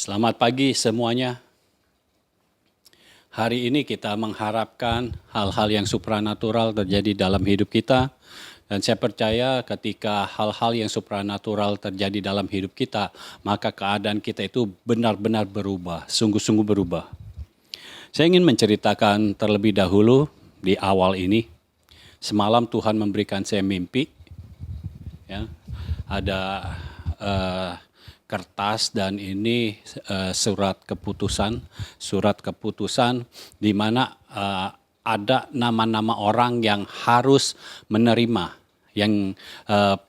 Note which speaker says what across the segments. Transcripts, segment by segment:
Speaker 1: Selamat pagi semuanya. Hari ini kita mengharapkan hal-hal yang supranatural terjadi dalam hidup kita. Dan saya percaya ketika hal-hal yang supranatural terjadi dalam hidup kita, maka keadaan kita itu benar-benar berubah, sungguh-sungguh berubah. Saya ingin menceritakan terlebih dahulu di awal ini. Semalam Tuhan memberikan saya mimpi. Ya, ada kertas dan ini surat keputusan di mana ada nama-nama orang yang harus menerima, yang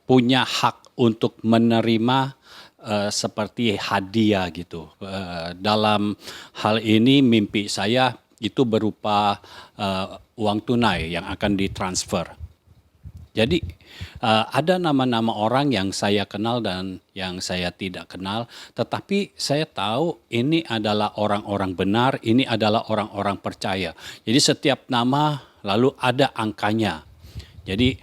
Speaker 1: punya hak untuk menerima seperti hadiah gitu. Dalam hal ini mimpi saya itu berupa uang tunai yang akan ditransfer. Jadi ada nama-nama orang yang saya kenal dan yang saya tidak kenal, tetapi saya tahu ini adalah orang-orang benar, ini adalah orang-orang percaya. Jadi setiap nama lalu ada angkanya. Jadi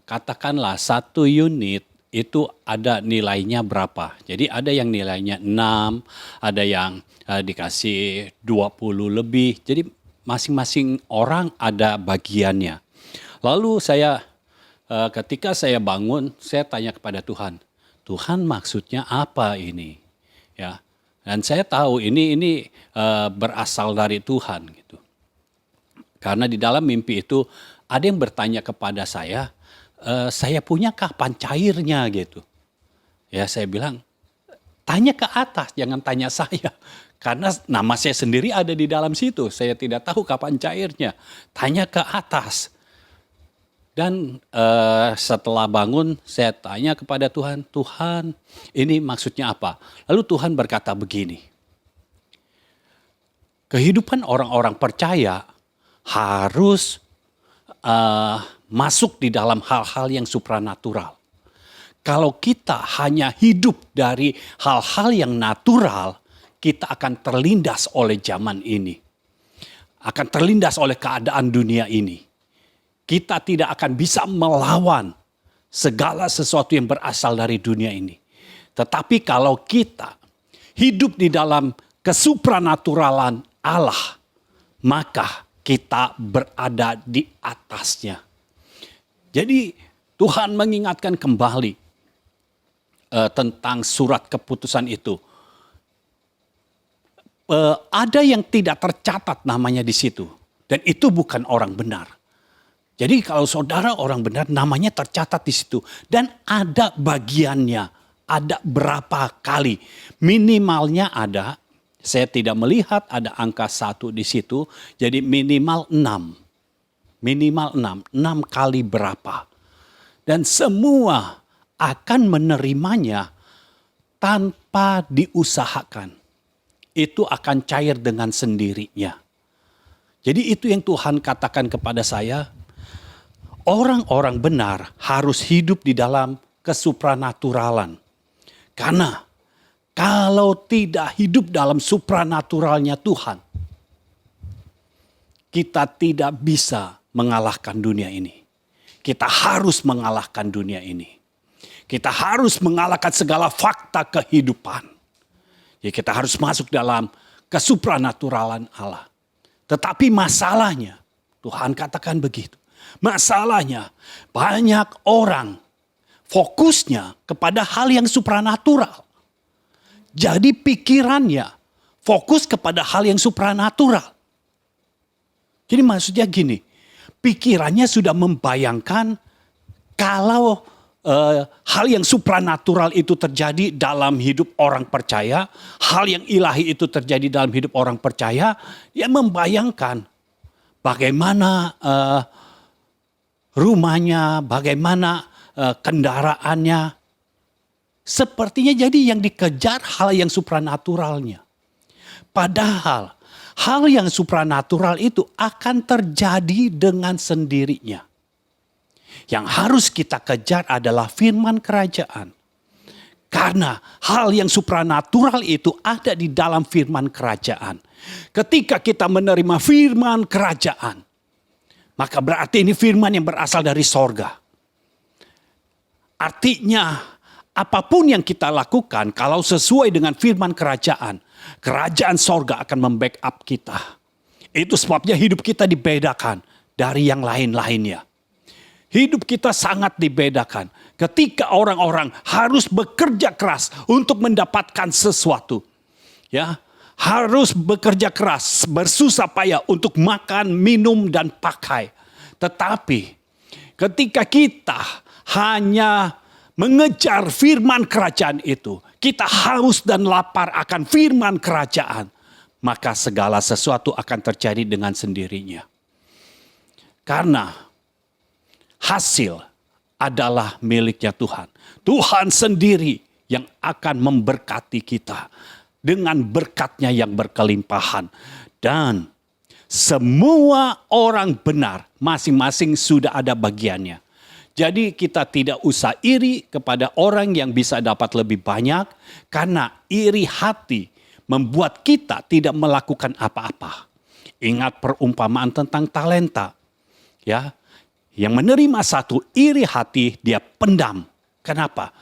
Speaker 1: katakanlah satu unit itu ada nilainya berapa. Jadi ada yang nilainya 6, ada yang dikasih 20 lebih. Jadi masing-masing orang ada bagiannya. Lalu ketika saya bangun, saya tanya kepada Tuhan, Tuhan maksudnya apa ini? Ya, dan saya tahu ini berasal dari Tuhan gitu. Karena di dalam mimpi itu ada yang bertanya kepada saya punya kapan cairnya gitu? Ya saya bilang, tanya ke atas, jangan tanya saya. Karena nama saya sendiri ada di dalam situ. Saya tidak tahu kapan cairnya. Tanya ke atas. Dan setelah bangun, saya tanya kepada Tuhan, Tuhan ini maksudnya apa? Lalu Tuhan berkata begini, kehidupan orang-orang percaya harus masuk di dalam hal-hal yang supranatural. Kalau kita hanya hidup dari hal-hal yang natural, kita akan terlindas oleh zaman ini. Akan terlindas oleh keadaan dunia ini. Kita tidak akan bisa melawan segala sesuatu yang berasal dari dunia ini. Tetapi kalau kita hidup di dalam kesupranaturalan Allah, maka kita berada di atasnya. Jadi Tuhan mengingatkan kembali tentang surat keputusan itu. Ada yang tidak tercatat namanya di situ. Dan itu bukan orang benar. Jadi kalau saudara orang benar namanya tercatat di situ. Dan ada bagiannya. Ada berapa kali. Minimalnya ada. Saya tidak melihat ada angka 1 di situ. Jadi minimal 6. Minimal 6. 6 kali berapa. Dan semua akan menerimanya tanpa diusahakan. Itu akan cair dengan sendirinya. Jadi itu yang Tuhan katakan kepada saya. Orang-orang benar harus hidup di dalam kesupranaturalan. Karena kalau tidak hidup dalam supranaturalnya Tuhan, kita tidak bisa mengalahkan dunia ini. Kita harus mengalahkan dunia ini. Kita harus mengalahkan segala fakta kehidupan. Ya, kita harus masuk dalam kesupranaturalan Allah. Tetapi masalahnya, Tuhan katakan begitu. Masalahnya banyak orang fokusnya kepada hal yang supranatural. Jadi pikirannya fokus kepada hal yang supranatural. Jadi maksudnya gini, pikirannya sudah membayangkan kalau hal yang supranatural itu terjadi dalam hidup orang percaya, hal yang ilahi itu terjadi dalam hidup orang percaya, dia membayangkan bagaimana rumahnya, bagaimana kendaraannya. Sepertinya jadi yang dikejar hal yang supranaturalnya. Padahal hal yang supranatural itu akan terjadi dengan sendirinya. Yang harus kita kejar adalah firman kerajaan. Karena hal yang supranatural itu ada di dalam firman kerajaan. Ketika kita menerima firman kerajaan, maka berarti ini firman yang berasal dari sorga. Artinya apapun yang kita lakukan, kalau sesuai dengan firman kerajaan sorga akan membackup kita. Itu sebabnya hidup kita dibedakan dari yang lain-lainnya. Hidup kita sangat dibedakan ketika orang-orang harus bekerja keras untuk mendapatkan sesuatu. Ya, harus bekerja keras, bersusah payah untuk makan, minum, dan pakai. Tetapi ketika kita hanya mengejar firman kerajaan itu, kita haus dan lapar akan firman kerajaan, maka segala sesuatu akan terjadi dengan sendirinya. Karena hasil adalah miliknya Tuhan. Tuhan sendiri yang akan memberkati kita dengan berkatnya yang berkelimpahan. Dan semua orang benar masing-masing sudah ada bagiannya. Jadi kita tidak usah iri kepada orang yang bisa dapat lebih banyak, karena iri hati membuat kita tidak melakukan apa-apa. Ingat perumpamaan tentang talenta. Ya, yang menerima satu, iri hati dia pendam. Kenapa?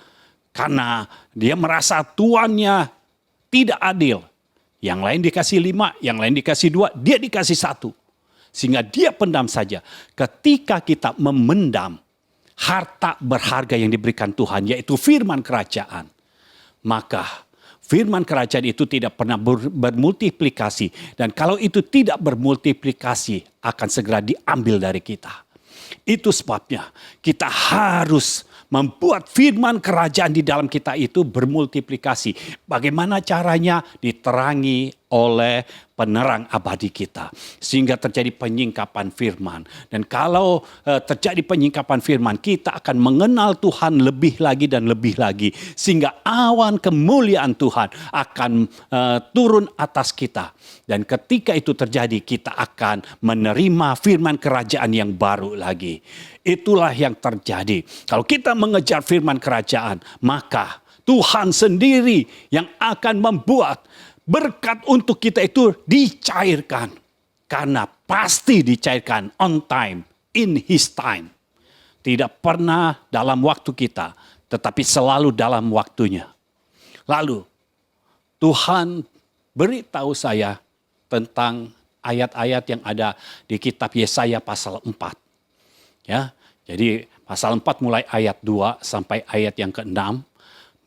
Speaker 1: Karena dia merasa tuannya tidak adil. Yang lain dikasih 5, yang lain dikasih 2, dia dikasih 1. Sehingga dia pendam saja. Ketika kita memendam harta berharga yang diberikan Tuhan, yaitu firman kerajaan, maka firman kerajaan itu tidak pernah bermultiplikasi. Dan kalau itu tidak bermultiplikasi, akan segera diambil dari kita. Itu sebabnya kita harus membuat firman kerajaan di dalam kita itu bermultiplikasi. Bagaimana caranya? Diterangi oleh penerang abadi kita. Sehingga terjadi penyingkapan firman. Dan kalau terjadi penyingkapan firman, kita akan mengenal Tuhan lebih lagi dan lebih lagi. Sehingga awan kemuliaan Tuhan akan turun atas kita. Dan ketika itu terjadi, kita akan menerima firman kerajaan yang baru lagi. Itulah yang terjadi. Kalau kita mengejar firman kerajaan, maka Tuhan sendiri yang akan membuat berkat untuk kita itu dicairkan. Karena pasti dicairkan on time, in his time. Tidak pernah dalam waktu kita, tetapi selalu dalam waktunya. Lalu Tuhan beritahu saya tentang ayat-ayat yang ada di kitab Yesaya pasal 4. Ya, jadi pasal 4 mulai ayat 2 sampai ayat yang ke-6.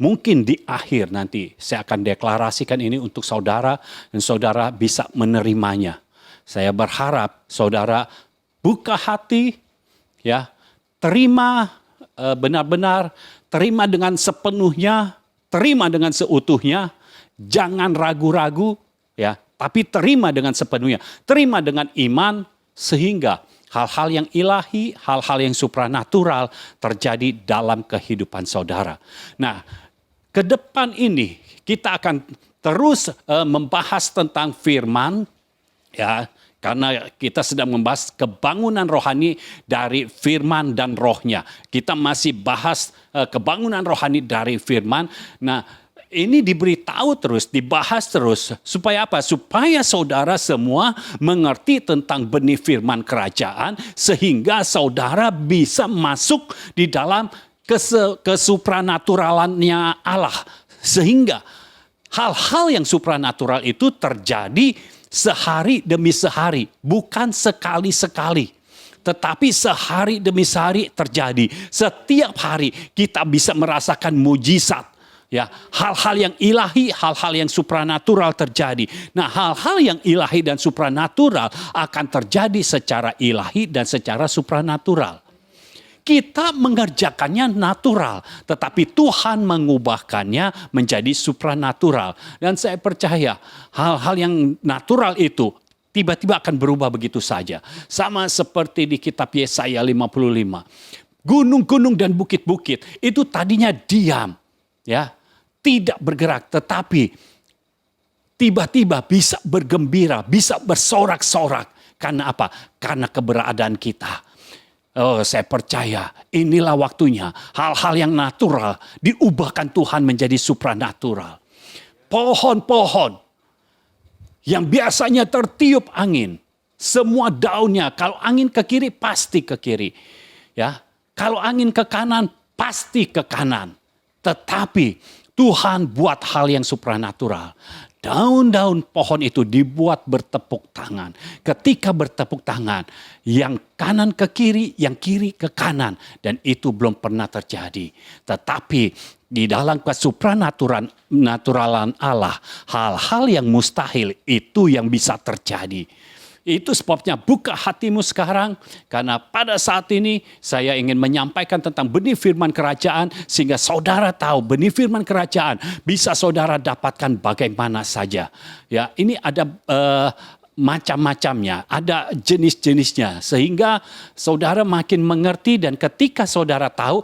Speaker 1: Mungkin di akhir nanti saya akan deklarasikan ini untuk saudara dan saudara bisa menerimanya. Saya berharap saudara buka hati, ya, terima benar-benar, terima dengan sepenuhnya, terima dengan seutuhnya, jangan ragu-ragu, ya, tapi terima dengan sepenuhnya, terima dengan iman sehingga hal-hal yang ilahi, hal-hal yang supranatural terjadi dalam kehidupan saudara. Nah, ke depan ini kita akan terus membahas tentang firman, ya, karena kita sedang membahas kebangunan rohani dari firman dan rohnya. Kita masih bahas kebangunan rohani dari firman. Nah, ini diberitahu terus, dibahas terus. Supaya apa? Supaya saudara semua mengerti tentang benih firman kerajaan. Sehingga saudara bisa masuk di dalam kesupranaturalannya Allah. Sehingga hal-hal yang supranatural itu terjadi sehari demi sehari. Bukan sekali-sekali. Tetapi sehari demi sehari terjadi. Setiap hari kita bisa merasakan mujizat. Ya, hal-hal yang ilahi, hal-hal yang supranatural terjadi. Nah, hal-hal yang ilahi dan supranatural akan terjadi secara ilahi dan secara supranatural. Kita mengerjakannya natural, tetapi Tuhan mengubahkannya menjadi supranatural. Dan saya percaya hal-hal yang natural itu tiba-tiba akan berubah begitu saja. Sama seperti di kitab Yesaya 55. Gunung-gunung dan bukit-bukit itu tadinya diam, ya, tidak bergerak, tetapi tiba-tiba bisa bergembira, bisa bersorak-sorak. Karena apa? Karena keberadaan kita. Oh, saya percaya inilah waktunya hal-hal yang natural diubahkan Tuhan menjadi supranatural. Pohon-pohon yang biasanya tertiup angin, semua daunnya kalau angin ke kiri pasti ke kiri. Ya, kalau angin ke kanan pasti ke kanan. Tetapi Tuhan buat hal yang supranatural. Daun-daun pohon itu dibuat bertepuk tangan. Ketika bertepuk tangan, yang kanan ke kiri, yang kiri ke kanan. Dan itu belum pernah terjadi. Tetapi di dalam kesupranaturalan Allah, hal-hal yang mustahil itu yang bisa terjadi. Itu sebabnya buka hatimu sekarang, karena pada saat ini saya ingin menyampaikan tentang benih firman kerajaan, sehingga saudara tahu benih firman kerajaan bisa saudara dapatkan bagaimana saja. Ya, ini ada macam-macamnya, ada jenis-jenisnya, sehingga saudara makin mengerti, dan ketika saudara tahu,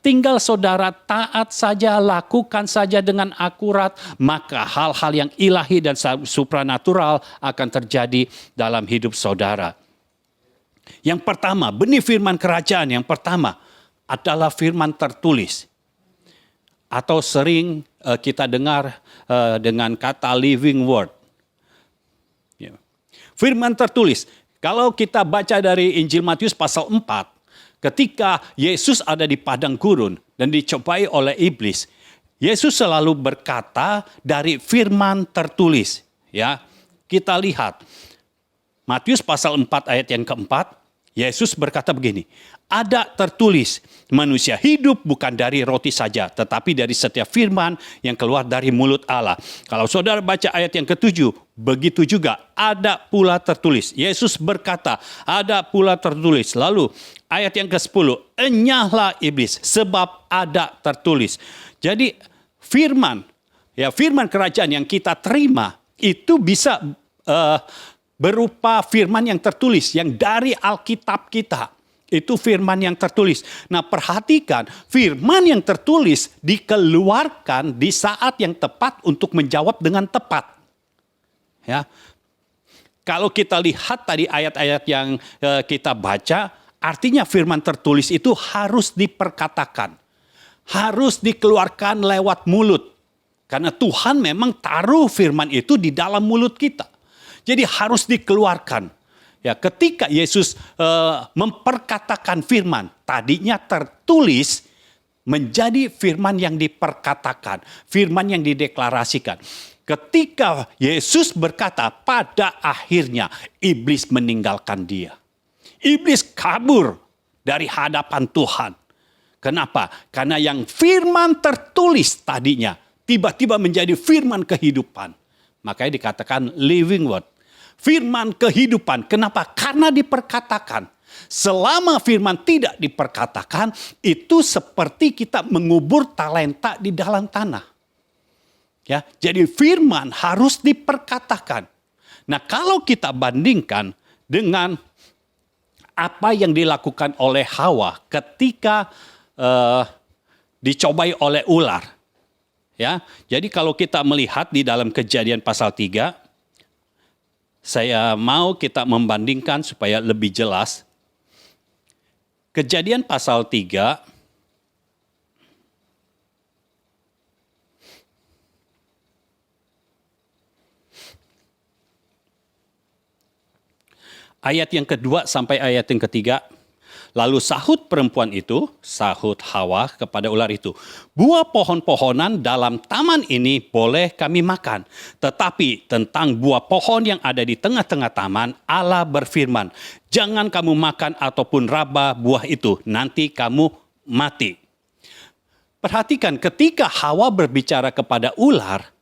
Speaker 1: tinggal saudara taat saja, lakukan saja dengan akurat, maka hal-hal yang ilahi dan supranatural akan terjadi dalam hidup saudara. Yang pertama, benih firman kerajaan yang pertama adalah firman tertulis, atau sering kita dengar dengan kata living word. Firman tertulis. Kalau kita baca dari Injil Matius pasal 4, ketika Yesus ada di padang gurun dan dicobai oleh iblis, Yesus selalu berkata dari firman tertulis. Ya, kita lihat Matius pasal 4 ayat yang keempat, Yesus berkata begini, ada tertulis, manusia hidup bukan dari roti saja, tetapi dari setiap firman yang keluar dari mulut Allah. Kalau saudara baca ayat yang ketujuh, begitu juga ada pula tertulis. Yesus berkata, ada pula tertulis. Lalu ayat yang ke-10, enyahlah iblis, sebab ada tertulis. Jadi firman, ya firman kerajaan yang kita terima, itu bisa berupa firman yang tertulis, yang dari Alkitab kita. Itu firman yang tertulis. Nah, perhatikan, firman yang tertulis dikeluarkan di saat yang tepat untuk menjawab dengan tepat. Ya. Kalau kita lihat tadi ayat-ayat yang kita baca, artinya firman tertulis itu harus diperkatakan. Harus dikeluarkan lewat mulut. Karena Tuhan memang taruh firman itu di dalam mulut kita. Jadi harus dikeluarkan. Ya, ketika Yesus memperkatakan firman, tadinya tertulis menjadi firman yang diperkatakan, firman yang dideklarasikan. Ketika Yesus berkata, pada akhirnya iblis meninggalkan dia. Iblis kabur dari hadapan Tuhan. Kenapa? Karena yang firman tertulis tadinya tiba-tiba menjadi firman kehidupan. Makanya dikatakan living word. Firman kehidupan. Kenapa? Karena diperkatakan. Selama firman tidak diperkatakan, itu seperti kita mengubur talenta di dalam tanah. Ya, jadi firman harus diperkatakan. Nah, kalau kita bandingkan dengan apa yang dilakukan oleh Hawa ketika dicobai oleh ular. Ya, jadi kalau kita melihat di dalam Kejadian pasal 3, saya mau kita membandingkan supaya lebih jelas. Kejadian pasal 3 ayat yang kedua sampai ayat yang ketiga. Lalu sahut perempuan itu, sahut Hawa kepada ular itu, buah pohon-pohonan dalam taman ini boleh kami makan. Tetapi tentang buah pohon yang ada di tengah-tengah taman, Allah berfirman, jangan kamu makan ataupun raba buah itu, nanti kamu mati. Perhatikan, ketika Hawa berbicara kepada ular,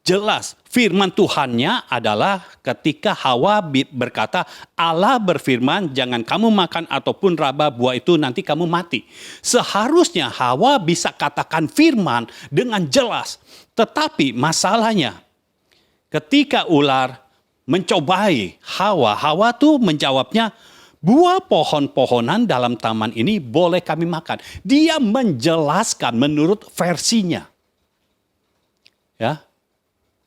Speaker 1: jelas firman Tuhannya adalah ketika Hawa berkata, Allah berfirman, jangan kamu makan ataupun raba buah itu, nanti kamu mati. Seharusnya Hawa bisa katakan firman dengan jelas. Tetapi masalahnya, ketika ular mencobai Hawa, Hawa tuh menjawabnya, buah pohon-pohonan dalam taman ini boleh kami makan. Dia menjelaskan menurut versinya. Ya.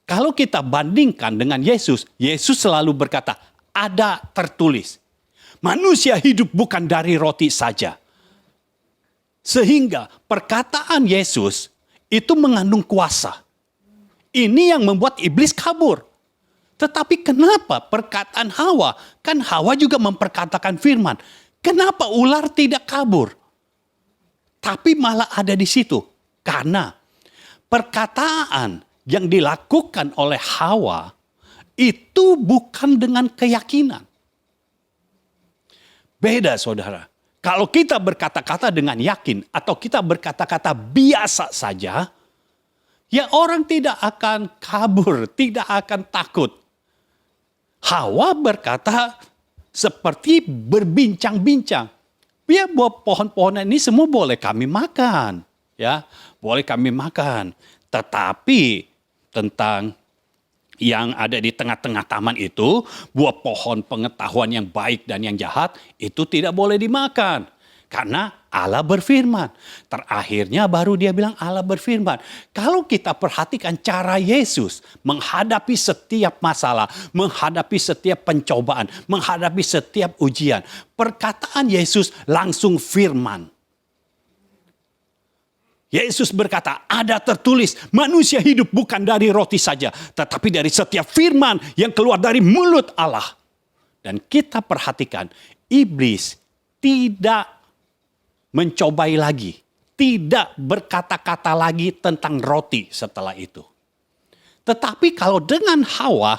Speaker 1: Kalau kita bandingkan dengan Yesus, Yesus selalu berkata, ada tertulis. Manusia hidup bukan dari roti saja. Sehingga perkataan Yesus itu mengandung kuasa. Ini yang membuat iblis kabur. Tetapi kenapa perkataan Hawa? Kan Hawa juga memperkatakan firman. Kenapa ular tidak kabur? Tapi malah ada di situ. Karena perkataan yang dilakukan oleh Hawa itu bukan dengan keyakinan. Beda, saudara. Kalau kita berkata-kata dengan yakin atau kita berkata-kata biasa saja, ya orang tidak akan kabur, tidak akan takut. Hawa berkata seperti berbincang-bincang. Ya, buah pohon-pohonan ini semua boleh kami makan, ya, boleh kami makan. Tetapi tentang yang ada di tengah-tengah taman itu, buah pohon pengetahuan yang baik dan yang jahat, itu tidak boleh dimakan. Karena Allah berfirman. Terakhirnya baru dia bilang Allah berfirman. Kalau kita perhatikan cara Yesus menghadapi setiap masalah, menghadapi setiap pencobaan, menghadapi setiap ujian, perkataan Yesus langsung firman. Yesus berkata, ada tertulis, manusia hidup bukan dari roti saja, tetapi dari setiap firman yang keluar dari mulut Allah. Dan kita perhatikan, iblis tidak mencobai lagi, tidak berkata-kata lagi tentang roti setelah itu. Tetapi kalau dengan Hawa,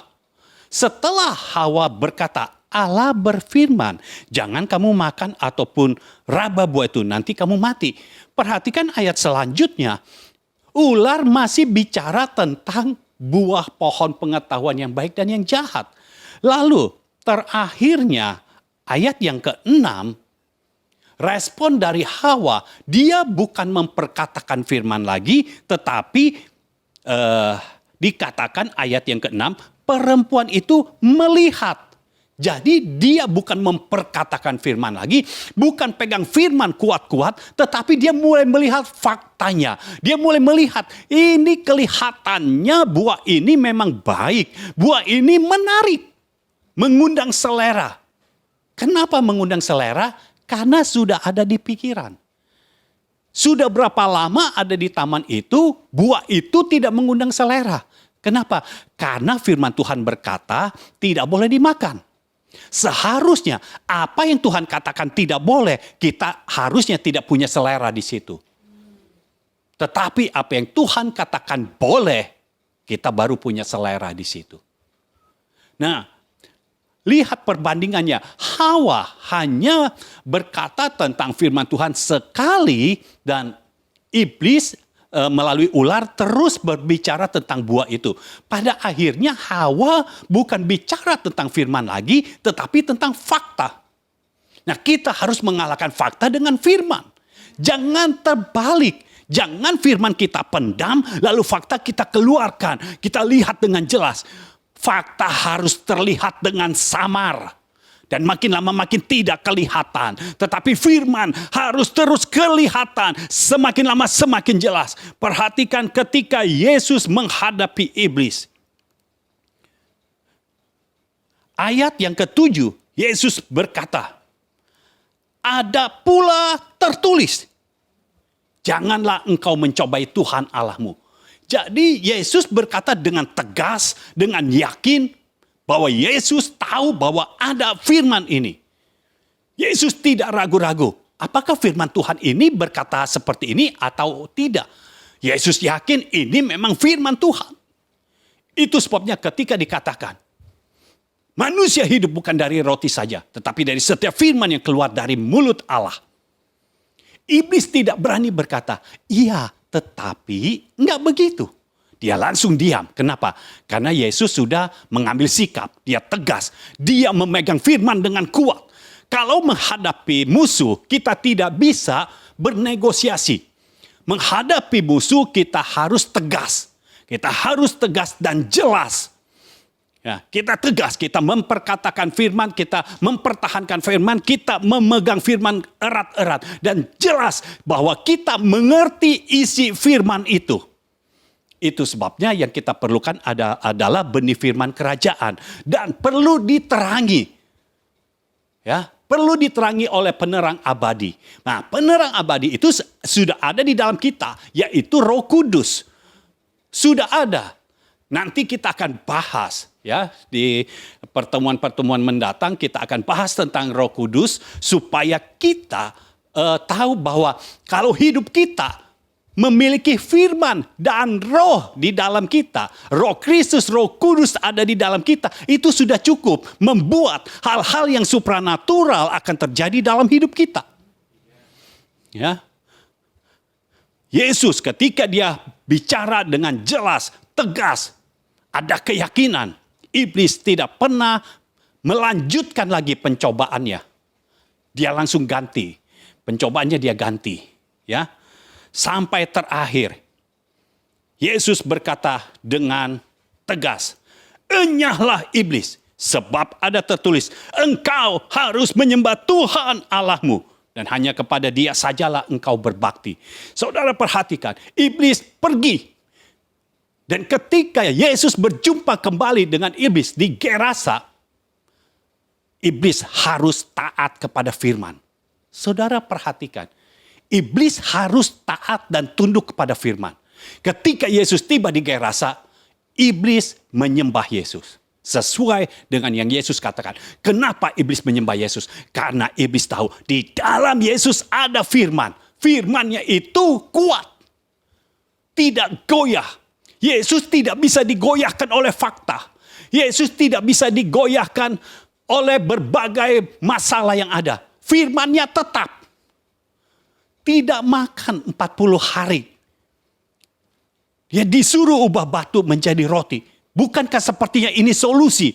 Speaker 1: setelah Hawa berkata, Allah berfirman, jangan kamu makan ataupun raba buah itu, nanti kamu mati. Perhatikan ayat selanjutnya, ular masih bicara tentang buah pohon pengetahuan yang baik dan yang jahat. Lalu terakhirnya ayat yang ke-6, respon dari Hawa, dia bukan memperkatakan firman lagi, tetapi dikatakan ayat yang ke-6, perempuan itu melihat. Jadi dia bukan memperkatakan firman lagi, bukan pegang firman kuat-kuat, tetapi dia mulai melihat faktanya. Dia mulai melihat, ini kelihatannya buah ini memang baik, buah ini menarik, mengundang selera. Kenapa mengundang selera? Karena sudah ada di pikiran. Sudah berapa lama ada di taman itu, buah itu tidak mengundang selera. Kenapa? Karena firman Tuhan berkata tidak boleh dimakan. Seharusnya apa yang Tuhan katakan tidak boleh, kita harusnya tidak punya selera di situ. Tetapi apa yang Tuhan katakan boleh, kita baru punya selera di situ. Nah, lihat perbandingannya. Hawa hanya berkata tentang firman Tuhan sekali dan iblis melalui ular terus berbicara tentang buah itu. Pada akhirnya Hawa bukan bicara tentang firman lagi, tetapi tentang fakta. Nah, kita harus mengalahkan fakta dengan firman. Jangan terbalik. Jangan firman kita pendam, lalu fakta kita keluarkan. Kita lihat dengan jelas. Fakta harus terlihat dengan samar. Dan makin lama makin tidak kelihatan. Tetapi firman harus terus kelihatan. Semakin lama semakin jelas. Perhatikan ketika Yesus menghadapi iblis. Ayat yang ke-7, Yesus berkata, ada pula tertulis, janganlah engkau mencobai Tuhan Allahmu. Jadi Yesus berkata dengan tegas, dengan yakin, bahwa Yesus tahu bahwa ada firman ini. Yesus tidak ragu-ragu. Apakah firman Tuhan ini berkata seperti ini atau tidak? Yesus yakin ini memang firman Tuhan. Itu sebabnya ketika dikatakan, manusia hidup bukan dari roti saja, tetapi dari setiap firman yang keluar dari mulut Allah. Iblis tidak berani berkata, iya, tetapi enggak begitu. Dia langsung diam. Kenapa? Karena Yesus sudah mengambil sikap. Dia tegas. Dia memegang firman dengan kuat. Kalau menghadapi musuh, kita tidak bisa bernegosiasi. Menghadapi musuh, kita harus tegas. Kita harus tegas dan jelas. Ya, kita tegas, kita memperkatakan firman, kita mempertahankan firman, kita memegang firman erat-erat. Dan jelas bahwa kita mengerti isi firman itu. Itu sebabnya yang kita perlukan adalah benih firman kerajaan. Dan perlu diterangi. Ya, perlu diterangi oleh penerang abadi. Nah, penerang abadi itu sudah ada di dalam kita, yaitu Roh Kudus. Sudah ada. Nanti kita akan bahas, ya, di pertemuan-pertemuan mendatang kita akan bahas tentang Roh Kudus supaya kita tahu bahwa kalau hidup kita memiliki firman dan roh di dalam kita, roh Kristus, roh kudus ada di dalam kita, itu sudah cukup membuat hal-hal yang supranatural akan terjadi dalam hidup kita. Ya. Yesus ketika dia bicara dengan jelas, tegas, ada keyakinan, iblis tidak pernah melanjutkan lagi pencobaannya. Dia langsung ganti. Pencobaannya dia ganti, ya. Sampai terakhir, Yesus berkata dengan tegas, "Enyahlah iblis, sebab ada tertulis, engkau harus menyembah Tuhan Allahmu, dan hanya kepada Dia sajalah engkau berbakti." Saudara perhatikan, iblis pergi. Dan ketika Yesus berjumpa kembali dengan iblis di Gerasa, iblis harus taat kepada firman. Saudara perhatikan, iblis harus taat dan tunduk kepada firman. Ketika Yesus tiba di Gerasa, iblis menyembah Yesus. Sesuai dengan yang Yesus katakan. Kenapa iblis menyembah Yesus? Karena iblis tahu di dalam Yesus ada firman. Firman-Nya itu kuat. Tidak goyah. Yesus tidak bisa digoyahkan oleh fakta. Yesus tidak bisa digoyahkan oleh berbagai masalah yang ada. Firman-Nya tetap. Tidak makan 40 hari. Dia disuruh ubah batu menjadi roti. Bukankah sepertinya ini solusi?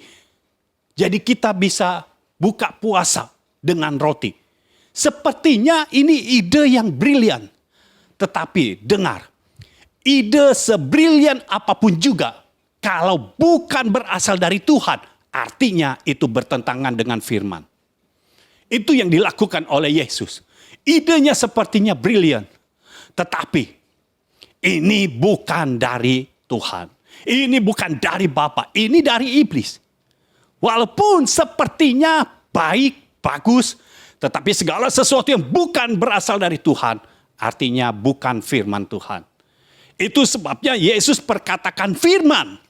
Speaker 1: Jadi kita bisa buka puasa dengan roti. Sepertinya ini ide yang brilian. Tetapi dengar, ide sebrilian apapun juga, kalau bukan berasal dari Tuhan, artinya itu bertentangan dengan firman. Itu yang dilakukan oleh Yesus. Idenya sepertinya brilian. Tetapi ini bukan dari Tuhan. Ini bukan dari Bapa. Ini dari iblis. Walaupun sepertinya baik, bagus. Tetapi segala sesuatu yang bukan berasal dari Tuhan, artinya bukan firman Tuhan. Itu sebabnya Yesus perkatakan firman.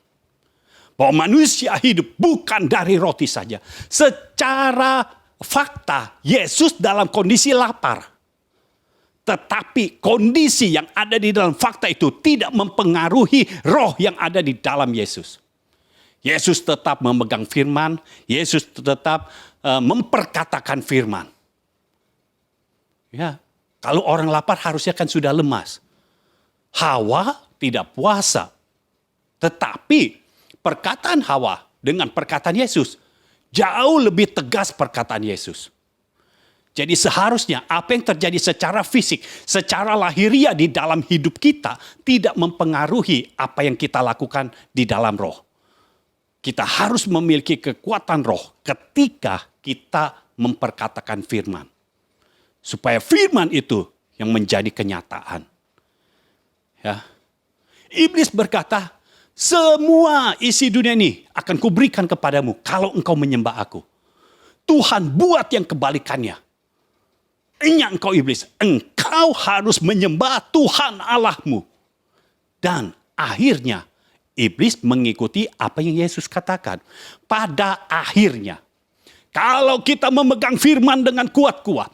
Speaker 1: Bahwa manusia hidup bukan dari roti saja. Secara fakta, Yesus dalam kondisi lapar. Tetapi kondisi yang ada di dalam fakta itu tidak mempengaruhi roh yang ada di dalam Yesus. Yesus tetap memegang firman. Yesus tetap memperkatakan firman. Ya, kalau orang lapar harusnya kan sudah lemas. Hawa tidak puasa. Tetapi perkataan Hawa dengan perkataan Yesus jauh lebih tegas perkataan Yesus. Jadi seharusnya apa yang terjadi secara fisik, secara lahiriah di dalam hidup kita tidak mempengaruhi apa yang kita lakukan di dalam roh. Kita harus memiliki kekuatan roh ketika kita memperkatakan firman. Supaya firman itu yang menjadi kenyataan. Ya. Iblis berkata, semua isi dunia ini akan kuberikan kepadamu kalau engkau menyembah aku. Tuhan buat yang kebalikannya. Ingat engkau iblis, engkau harus menyembah Tuhan Allahmu. Dan akhirnya iblis mengikuti apa yang Yesus katakan. Pada akhirnya, kalau kita memegang firman dengan kuat-kuat,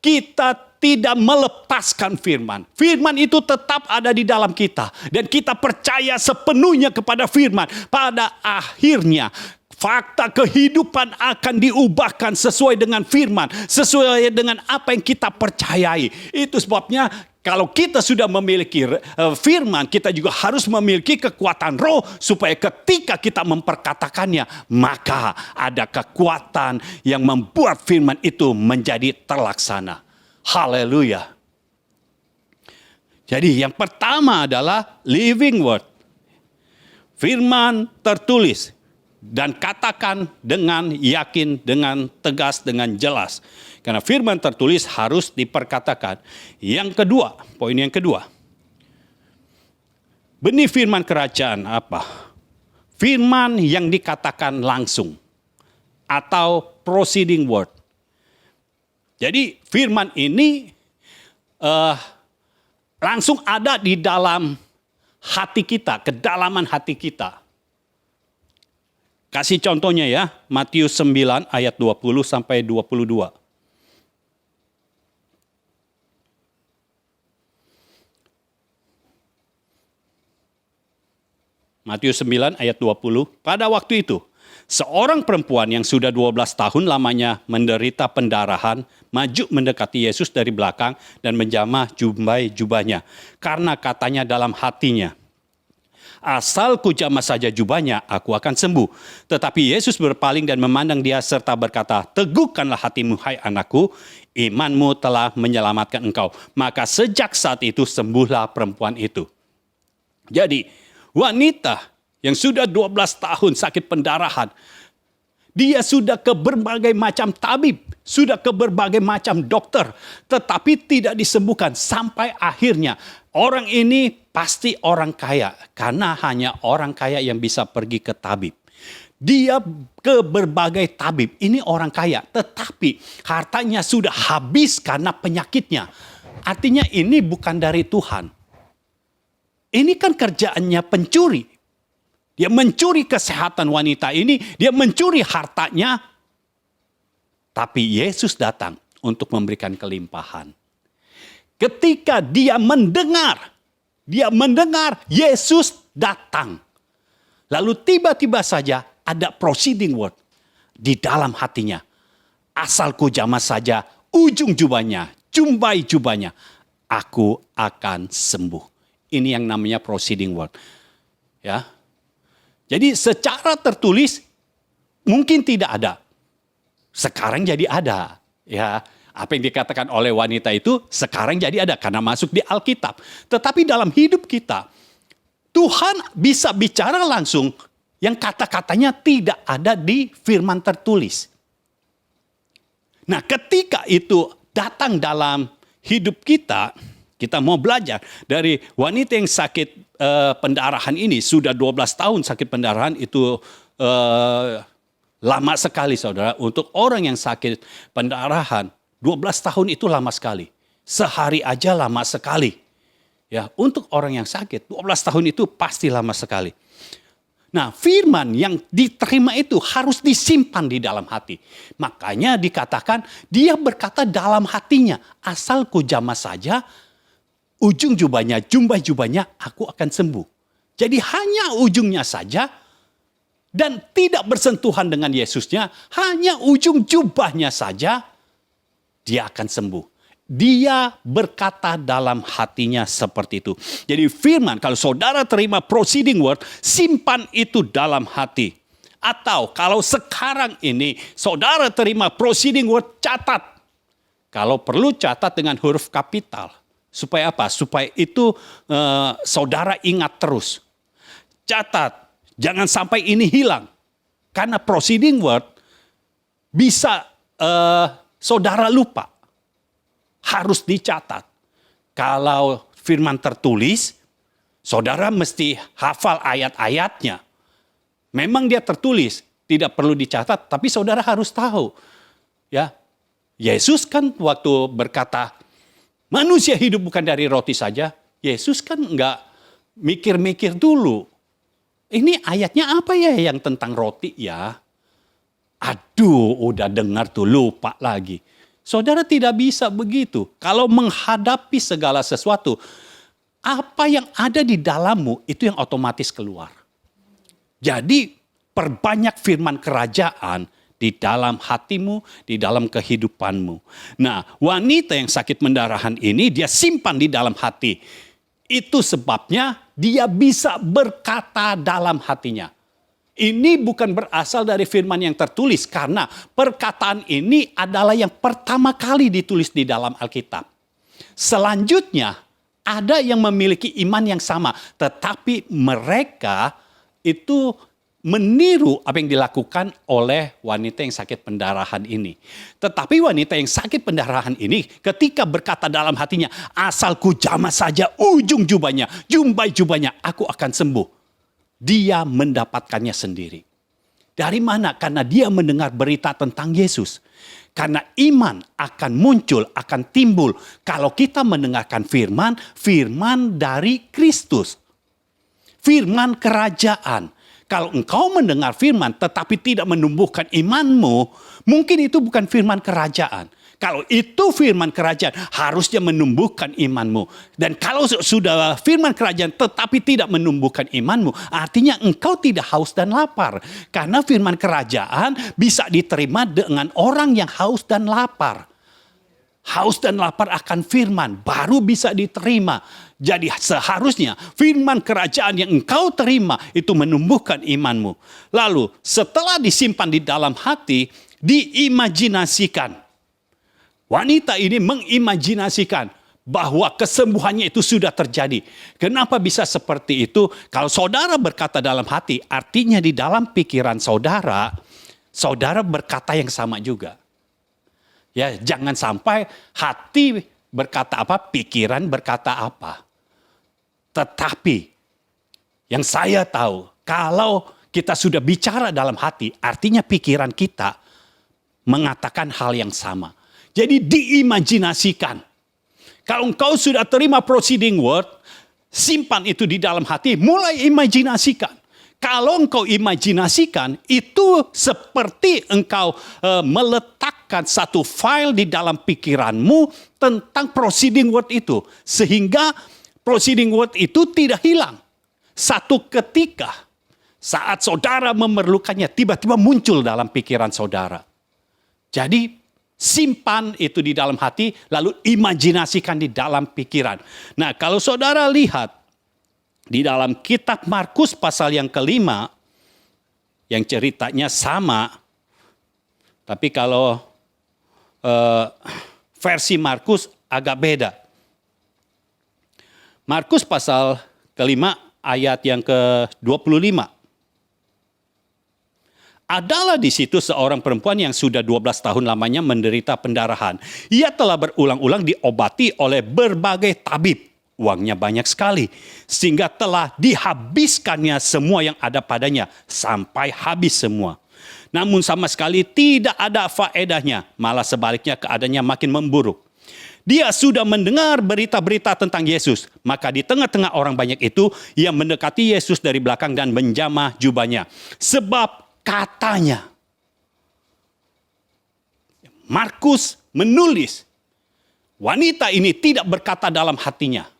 Speaker 1: kita tidak melepaskan firman. Firman itu tetap ada di dalam kita. Dan kita percaya sepenuhnya kepada firman. Pada akhirnya, fakta kehidupan akan diubahkan sesuai dengan firman. Sesuai dengan apa yang kita percayai. Itu sebabnya kalau kita sudah memiliki firman, kita juga harus memiliki kekuatan roh. Supaya ketika kita memperkatakannya, maka ada kekuatan yang membuat firman itu menjadi terlaksana. Haleluya. Jadi yang pertama adalah living word. Firman tertulis. Dan katakan dengan yakin, dengan tegas, dengan jelas. Karena firman tertulis harus diperkatakan. Yang kedua, poin yang kedua. Benih firman kerajaan apa? Firman yang dikatakan langsung. Atau proceeding word. Jadi firman ini langsung ada di dalam hati kita, kedalaman hati kita. Kasih contohnya ya, Matius 9 ayat 20 sampai 22. Matius 9 ayat 20. Pada waktu itu, seorang perempuan yang sudah 12 tahun lamanya menderita pendarahan maju mendekati Yesus dari belakang dan menjamah jubahnya. Karena katanya dalam hatinya, asal kujamah saja jubahnya, aku akan sembuh. Tetapi Yesus berpaling dan memandang dia serta berkata, teguhkanlah hatimu, hai anakku, imanmu telah menyelamatkan engkau. Maka sejak saat itu sembuhlah perempuan itu. Jadi wanita yang sudah 12 tahun sakit pendarahan, dia sudah ke berbagai macam tabib, sudah ke berbagai macam dokter, tetapi tidak disembuhkan. Sampai akhirnya orang ini pasti orang kaya, karena hanya orang kaya yang bisa pergi ke tabib. Dia ke berbagai tabib, ini orang kaya, tetapi hartanya sudah habis karena penyakitnya. Artinya ini bukan dari Tuhan. Ini kan kerjaannya pencuri. Dia mencuri kesehatan wanita ini, dia mencuri hartanya. Tapi Yesus datang untuk memberikan kelimpahan. Ketika dia mendengar Yesus datang. Lalu tiba-tiba saja ada proceeding word di dalam hatinya. Asal ku jamah saja ujung jubahnya, jumpai jubahnya, aku akan sembuh. Ini yang namanya proceeding word. Ya. Jadi secara tertulis mungkin tidak ada. Sekarang jadi ada. Ya, apa yang dikatakan oleh wanita itu sekarang jadi ada karena masuk di Alkitab. Tetapi dalam hidup kita, Tuhan bisa bicara langsung yang kata-katanya tidak ada di firman tertulis. Nah, ketika itu datang dalam hidup kita, kita mau belajar dari wanita yang sakit pendarahan ini, sudah 12 tahun sakit pendarahan itu lama sekali saudara. Untuk orang yang sakit pendarahan, 12 tahun itu lama sekali. Sehari aja lama sekali. Ya, untuk orang yang sakit, 12 tahun itu pasti lama sekali. Nah, firman yang diterima itu harus disimpan di dalam hati. Makanya dikatakan dia berkata dalam hatinya, asal ku jamah saja ujung jubahnya, jumpai jubahnya, aku akan sembuh. Jadi hanya ujungnya saja dan tidak bersentuhan dengan Yesusnya, hanya ujung jubahnya saja, dia akan sembuh. Dia berkata dalam hatinya seperti itu. Jadi firman, kalau saudara terima proceeding word, simpan itu dalam hati. Atau kalau sekarang ini saudara terima proceeding word, catat. Kalau perlu catat dengan huruf kapital. Supaya apa? Supaya itu saudara ingat terus. Catat, jangan sampai ini hilang. Karena proceeding word bisa saudara lupa. Harus dicatat. Kalau firman tertulis, saudara mesti hafal ayat-ayatnya. Memang dia tertulis, tidak perlu dicatat, tapi saudara harus tahu. Ya, Yesus kan waktu berkata, manusia hidup bukan dari roti saja. Yesus kan enggak mikir-mikir dulu. Ini ayatnya apa ya yang tentang roti ya? Aduh, udah dengar tuh, lupa lagi. Saudara tidak bisa begitu. Kalau menghadapi segala sesuatu, apa yang ada di dalammu itu yang otomatis keluar. Jadi perbanyak firman kerajaan di dalam hatimu, di dalam kehidupanmu. Nah, wanita yang sakit pendarahan ini dia simpan di dalam hati. Itu sebabnya dia bisa berkata dalam hatinya. Ini bukan berasal dari firman yang tertulis, karena perkataan ini adalah yang pertama kali ditulis di dalam Alkitab. Selanjutnya ada yang memiliki iman yang sama, tetapi mereka itu meniru apa yang dilakukan oleh wanita yang sakit pendarahan ini. Tetapi wanita yang sakit pendarahan ini ketika berkata dalam hatinya, asal ku jamah saja ujung jubahnya, jumpai jubahnya, aku akan sembuh. Dia mendapatkannya sendiri. Dari mana? Karena dia mendengar berita tentang Yesus. Karena iman akan muncul, akan timbul kalau kita mendengarkan firman, firman dari Kristus. Firman kerajaan. Kalau engkau mendengar firman tetapi tidak menumbuhkan imanmu, mungkin itu bukan firman kerajaan. Kalau itu firman kerajaan, harusnya menumbuhkan imanmu. Dan kalau sudah firman kerajaan tetapi tidak menumbuhkan imanmu, artinya engkau tidak haus dan lapar. Karena firman kerajaan bisa diterima dengan orang yang haus dan lapar. Haus dan lapar akan firman baru bisa diterima. Jadi seharusnya firman kerajaan yang engkau terima itu menumbuhkan imanmu. Lalu setelah disimpan di dalam hati, diimajinasikan. Wanita ini mengimajinasikan bahwa kesembuhannya itu sudah terjadi. Kenapa bisa seperti itu? Kalau saudara berkata dalam hati, artinya di dalam pikiran saudara, saudara berkata yang sama juga. Ya, jangan sampai hati berkata apa, pikiran berkata apa. Tetapi yang saya tahu, kalau kita sudah bicara dalam hati, artinya pikiran kita mengatakan hal yang sama. Jadi diimajinasikan. Kalau engkau sudah terima proceeding word, simpan itu di dalam hati, mulai imajinasikan. Kalau engkau imajinasikan, itu seperti engkau meletakkan satu file di dalam pikiranmu tentang proceeding word itu. Sehingga proceeding word itu tidak hilang. Satu ketika saat saudara memerlukannya, tiba-tiba muncul dalam pikiran saudara. Jadi simpan itu di dalam hati, lalu imajinasikan di dalam pikiran. Nah, kalau saudara lihat, di dalam kitab Markus pasal yang kelima, yang ceritanya sama, tapi kalau versi Markus agak beda. Markus pasal kelima ayat yang ke-25. Adalah di situ seorang perempuan yang sudah 12 tahun lamanya menderita pendarahan. Ia telah berulang-ulang diobati oleh berbagai tabib. Uangnya banyak sekali, sehingga telah dihabiskannya semua yang ada padanya, sampai habis semua. Namun sama sekali tidak ada faedahnya, malah sebaliknya keadaannya makin memburuk. Dia sudah mendengar berita-berita tentang Yesus, maka di tengah-tengah orang banyak itu, ia mendekati Yesus dari belakang dan menjamah jubahnya. Sebab katanya, Markus menulis, wanita ini tidak berkata dalam hatinya.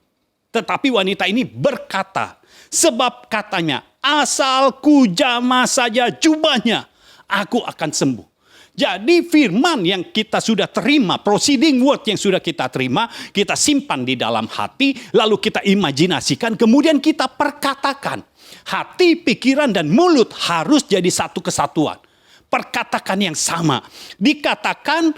Speaker 1: Tetapi wanita ini berkata, sebab katanya, asal ku jamah saja jubahnya, aku akan sembuh. Jadi firman yang kita sudah terima, proceeding word yang sudah kita terima, kita simpan di dalam hati, lalu kita imajinasikan, kemudian kita perkatakan. Hati, pikiran, dan mulut harus jadi satu kesatuan. Perkatakan yang sama. Dikatakan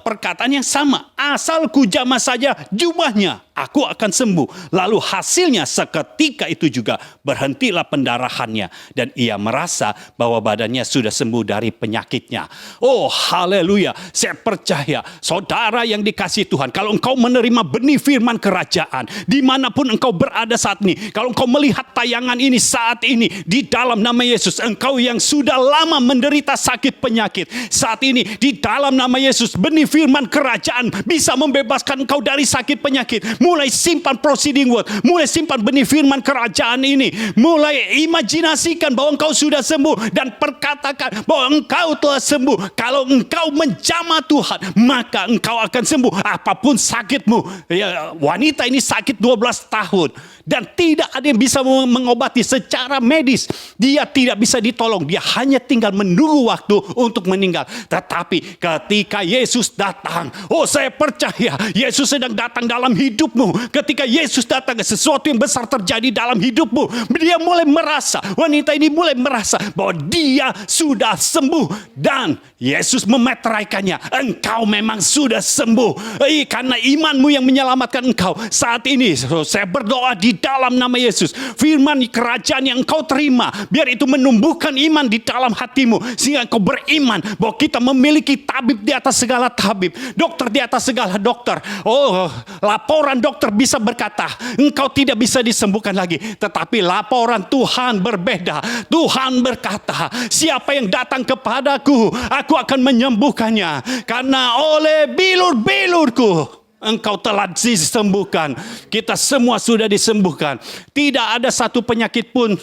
Speaker 1: perkataan yang sama. Asal ku jamah saja jubahnya, aku akan sembuh. Lalu hasilnya seketika itu juga berhentilah pendarahannya. Dan ia merasa bahwa badannya sudah sembuh dari penyakitnya. Oh haleluya. Saya percaya saudara yang dikasihi Tuhan. Kalau engkau menerima benih firman kerajaan. Dimanapun engkau berada saat ini. Kalau engkau melihat tayangan ini saat ini. Di dalam nama Yesus. Engkau yang sudah lama menderita sakit penyakit. Saat ini di dalam nama Yesus. Benih firman kerajaan bisa membebaskan engkau dari sakit penyakit. Mulai simpan proceeding word. Mulai simpan benih firman kerajaan ini. Mulai imajinasikan bahwa engkau sudah sembuh. Dan perkatakan bahwa engkau telah sembuh. Kalau engkau menjamah Tuhan, maka engkau akan sembuh. Apapun sakitmu. Ya, wanita ini sakit 12 tahun. Dan tidak ada yang bisa mengobati secara medis. Dia tidak bisa ditolong. Dia hanya tinggal menunggu waktu untuk meninggal. Tetapi ketika Yesus datang. Oh saya percaya Yesus sedang datang dalam hidupmu. Ketika Yesus datang, sesuatu yang besar terjadi dalam hidupmu. Dia mulai merasa, wanita ini mulai merasa bahwa dia sudah sembuh. Dan Yesus memeteraikannya. Engkau memang sudah sembuh. Karena imanmu yang menyelamatkan engkau. Saat ini saya berdoa di dalam nama Yesus. Firman kerajaan yang engkau terima. Biar itu menumbuhkan iman di dalam hatimu. Sehingga engkau beriman bahwa kita memiliki tabib di atas segala tabib. Dokter di atas segala dokter. Oh, laporan dokter bisa berkata, engkau tidak bisa disembuhkan lagi. Tetapi laporan Tuhan berbeda. Tuhan berkata, siapa yang datang kepadaku, aku akan menyembuhkannya. Karena oleh bilur-bilurku engkau telah disembuhkan. Kita semua sudah disembuhkan. Tidak ada satu penyakit pun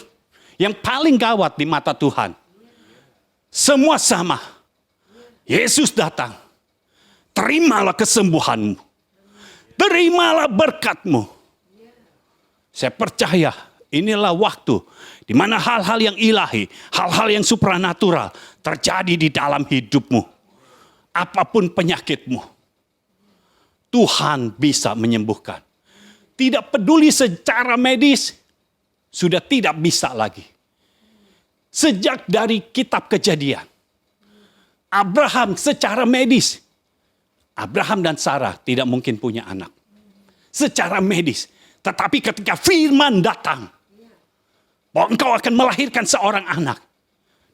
Speaker 1: yang paling gawat di mata Tuhan. Semua sama. Yesus datang. terimalah kesembuhanmu. Terimalah berkat-Mu. Saya percaya inilah waktu di mana hal-hal yang ilahi, hal-hal yang supranatural terjadi di dalam hidupmu. Apapun penyakitmu, Tuhan bisa menyembuhkan. Tidak peduli secara medis, sudah tidak bisa lagi. Sejak dari kitab Kejadian, Abraham secara medis, Abraham dan Sarah tidak mungkin punya anak. Secara medis. Tetapi ketika firman datang, bahwa engkau akan melahirkan seorang anak.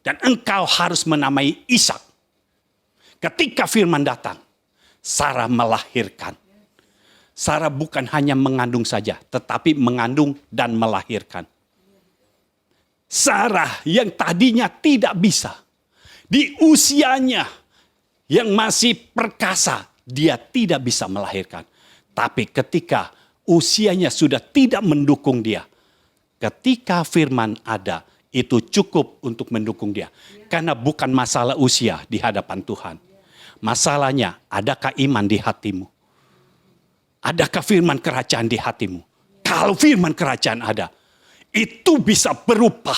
Speaker 1: Dan engkau harus menamai Ishak. Ketika firman datang, Sarah melahirkan. Sarah bukan hanya mengandung saja, tetapi mengandung dan melahirkan. Sarah yang tadinya tidak bisa, di usianya yang masih perkasa, dia tidak bisa melahirkan. Tapi ketika usianya sudah tidak mendukung dia, ketika firman ada, itu cukup untuk mendukung dia. Karena bukan masalah usia di hadapan Tuhan. Masalahnya, adakah iman di hatimu? Adakah firman kerajaan di hatimu? Kalau firman kerajaan ada, itu bisa berubah.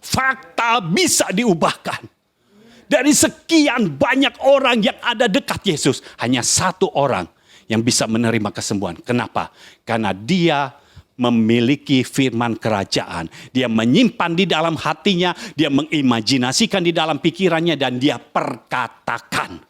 Speaker 1: Fakta bisa diubahkan. Dari sekian banyak orang yang ada dekat Yesus, hanya satu orang yang bisa menerima kesembuhan. Kenapa? Karena dia memiliki firman kerajaan. Dia menyimpan di dalam hatinya, dia mengimajinasikan di dalam pikirannya, dan dia perkatakan.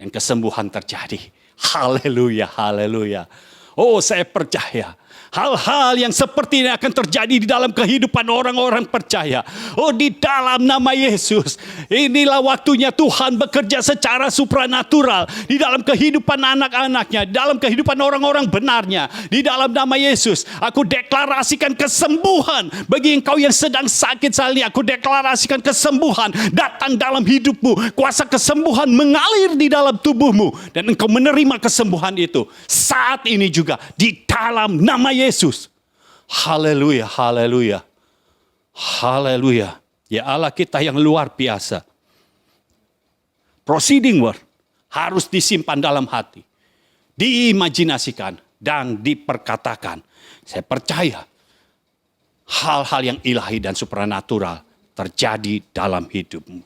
Speaker 1: Dan kesembuhan terjadi. Haleluya, haleluya. Oh, saya percaya. Hal-hal yang seperti ini akan terjadi di dalam kehidupan orang-orang percaya. Oh, di dalam nama Yesus. Inilah waktunya Tuhan bekerja secara supranatural. Di dalam kehidupan anak-anaknya. Di dalam kehidupan orang-orang benarnya. Di dalam nama Yesus. Aku deklarasikan kesembuhan. Bagi engkau yang sedang sakit saat ini. Aku deklarasikan kesembuhan. Datang dalam hidupmu. Kuasa kesembuhan mengalir di dalam tubuhmu. Dan engkau menerima kesembuhan itu. Saat ini juga. Di dalam nama Yesus. Haleluya, haleluya. Haleluya. Ya Allah kita yang luar biasa. Proceeding word harus disimpan dalam hati. Diimajinasikan dan diperkatakan. Saya percaya hal-hal yang ilahi dan supranatural terjadi dalam hidupmu.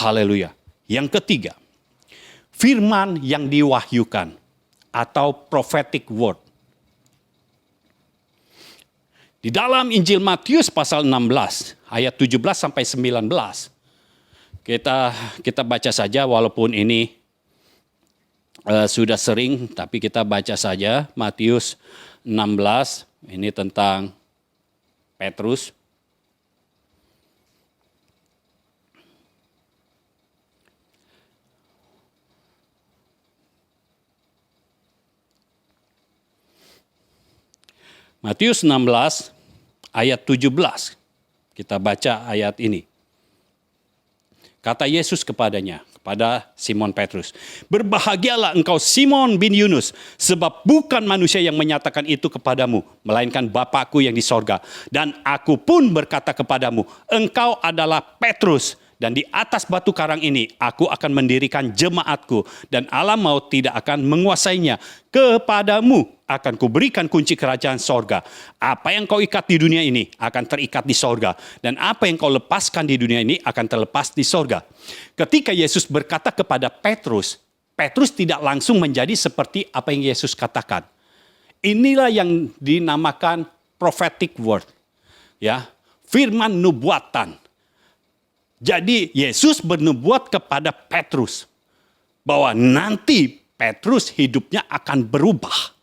Speaker 1: Haleluya. Yang ketiga, firman yang diwahyukan atau prophetic word. Di dalam Injil Matius pasal 16 ayat 17 sampai 19. Kita baca saja walaupun ini sudah sering, tapi kita baca saja Matius 16, ini tentang Petrus. Matius 16 ayat 17. Kita baca ayat ini. Kata Yesus kepadanya, kepada Simon Petrus, "Berbahagialah engkau Simon bin Yunus, sebab bukan manusia yang menyatakan itu kepadamu, melainkan Bapa-Ku yang di sorga. Dan aku pun berkata kepadamu, engkau adalah Petrus, dan di atas batu karang ini aku akan mendirikan jemaatku, dan alam maut tidak akan menguasainya. Kepadamu akan kuberikan kunci kerajaan sorga. Apa yang kau ikat di dunia ini akan terikat di sorga. Dan apa yang kau lepaskan di dunia ini akan terlepas di sorga." Ketika Yesus berkata kepada Petrus, Petrus tidak langsung menjadi seperti apa yang Yesus katakan. Inilah yang dinamakan prophetic word. Ya, firman nubuatan. Jadi Yesus bernubuat kepada Petrus bahwa nanti Petrus hidupnya akan berubah.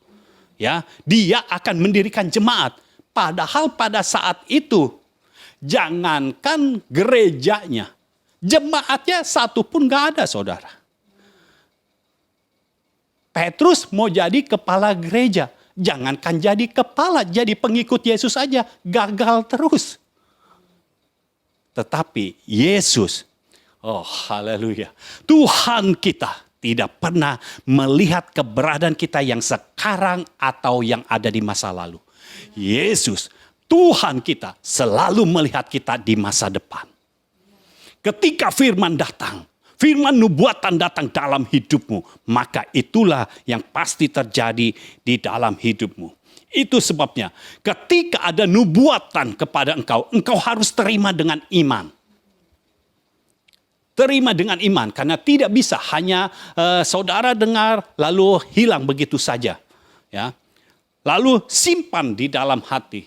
Speaker 1: Ya, dia akan mendirikan jemaat. Padahal pada saat itu jangankan gerejanya, jemaatnya satu pun gak ada, saudara. Petrus mau jadi kepala gereja, jangankan jadi kepala, jadi pengikut Yesus aja gagal terus. Tetapi Yesus, oh haleluya, Tuhan kita tidak pernah melihat keberadaan kita yang sekarang atau yang ada di masa lalu. Yesus, Tuhan kita selalu melihat kita di masa depan. Ketika firman datang, firman nubuatan datang dalam hidupmu, maka itulah yang pasti terjadi di dalam hidupmu. Itu sebabnya ketika ada nubuatan kepada engkau, engkau harus terima dengan iman. Terima dengan iman, karena tidak bisa hanya saudara dengar lalu hilang begitu saja. Ya. Lalu simpan di dalam hati.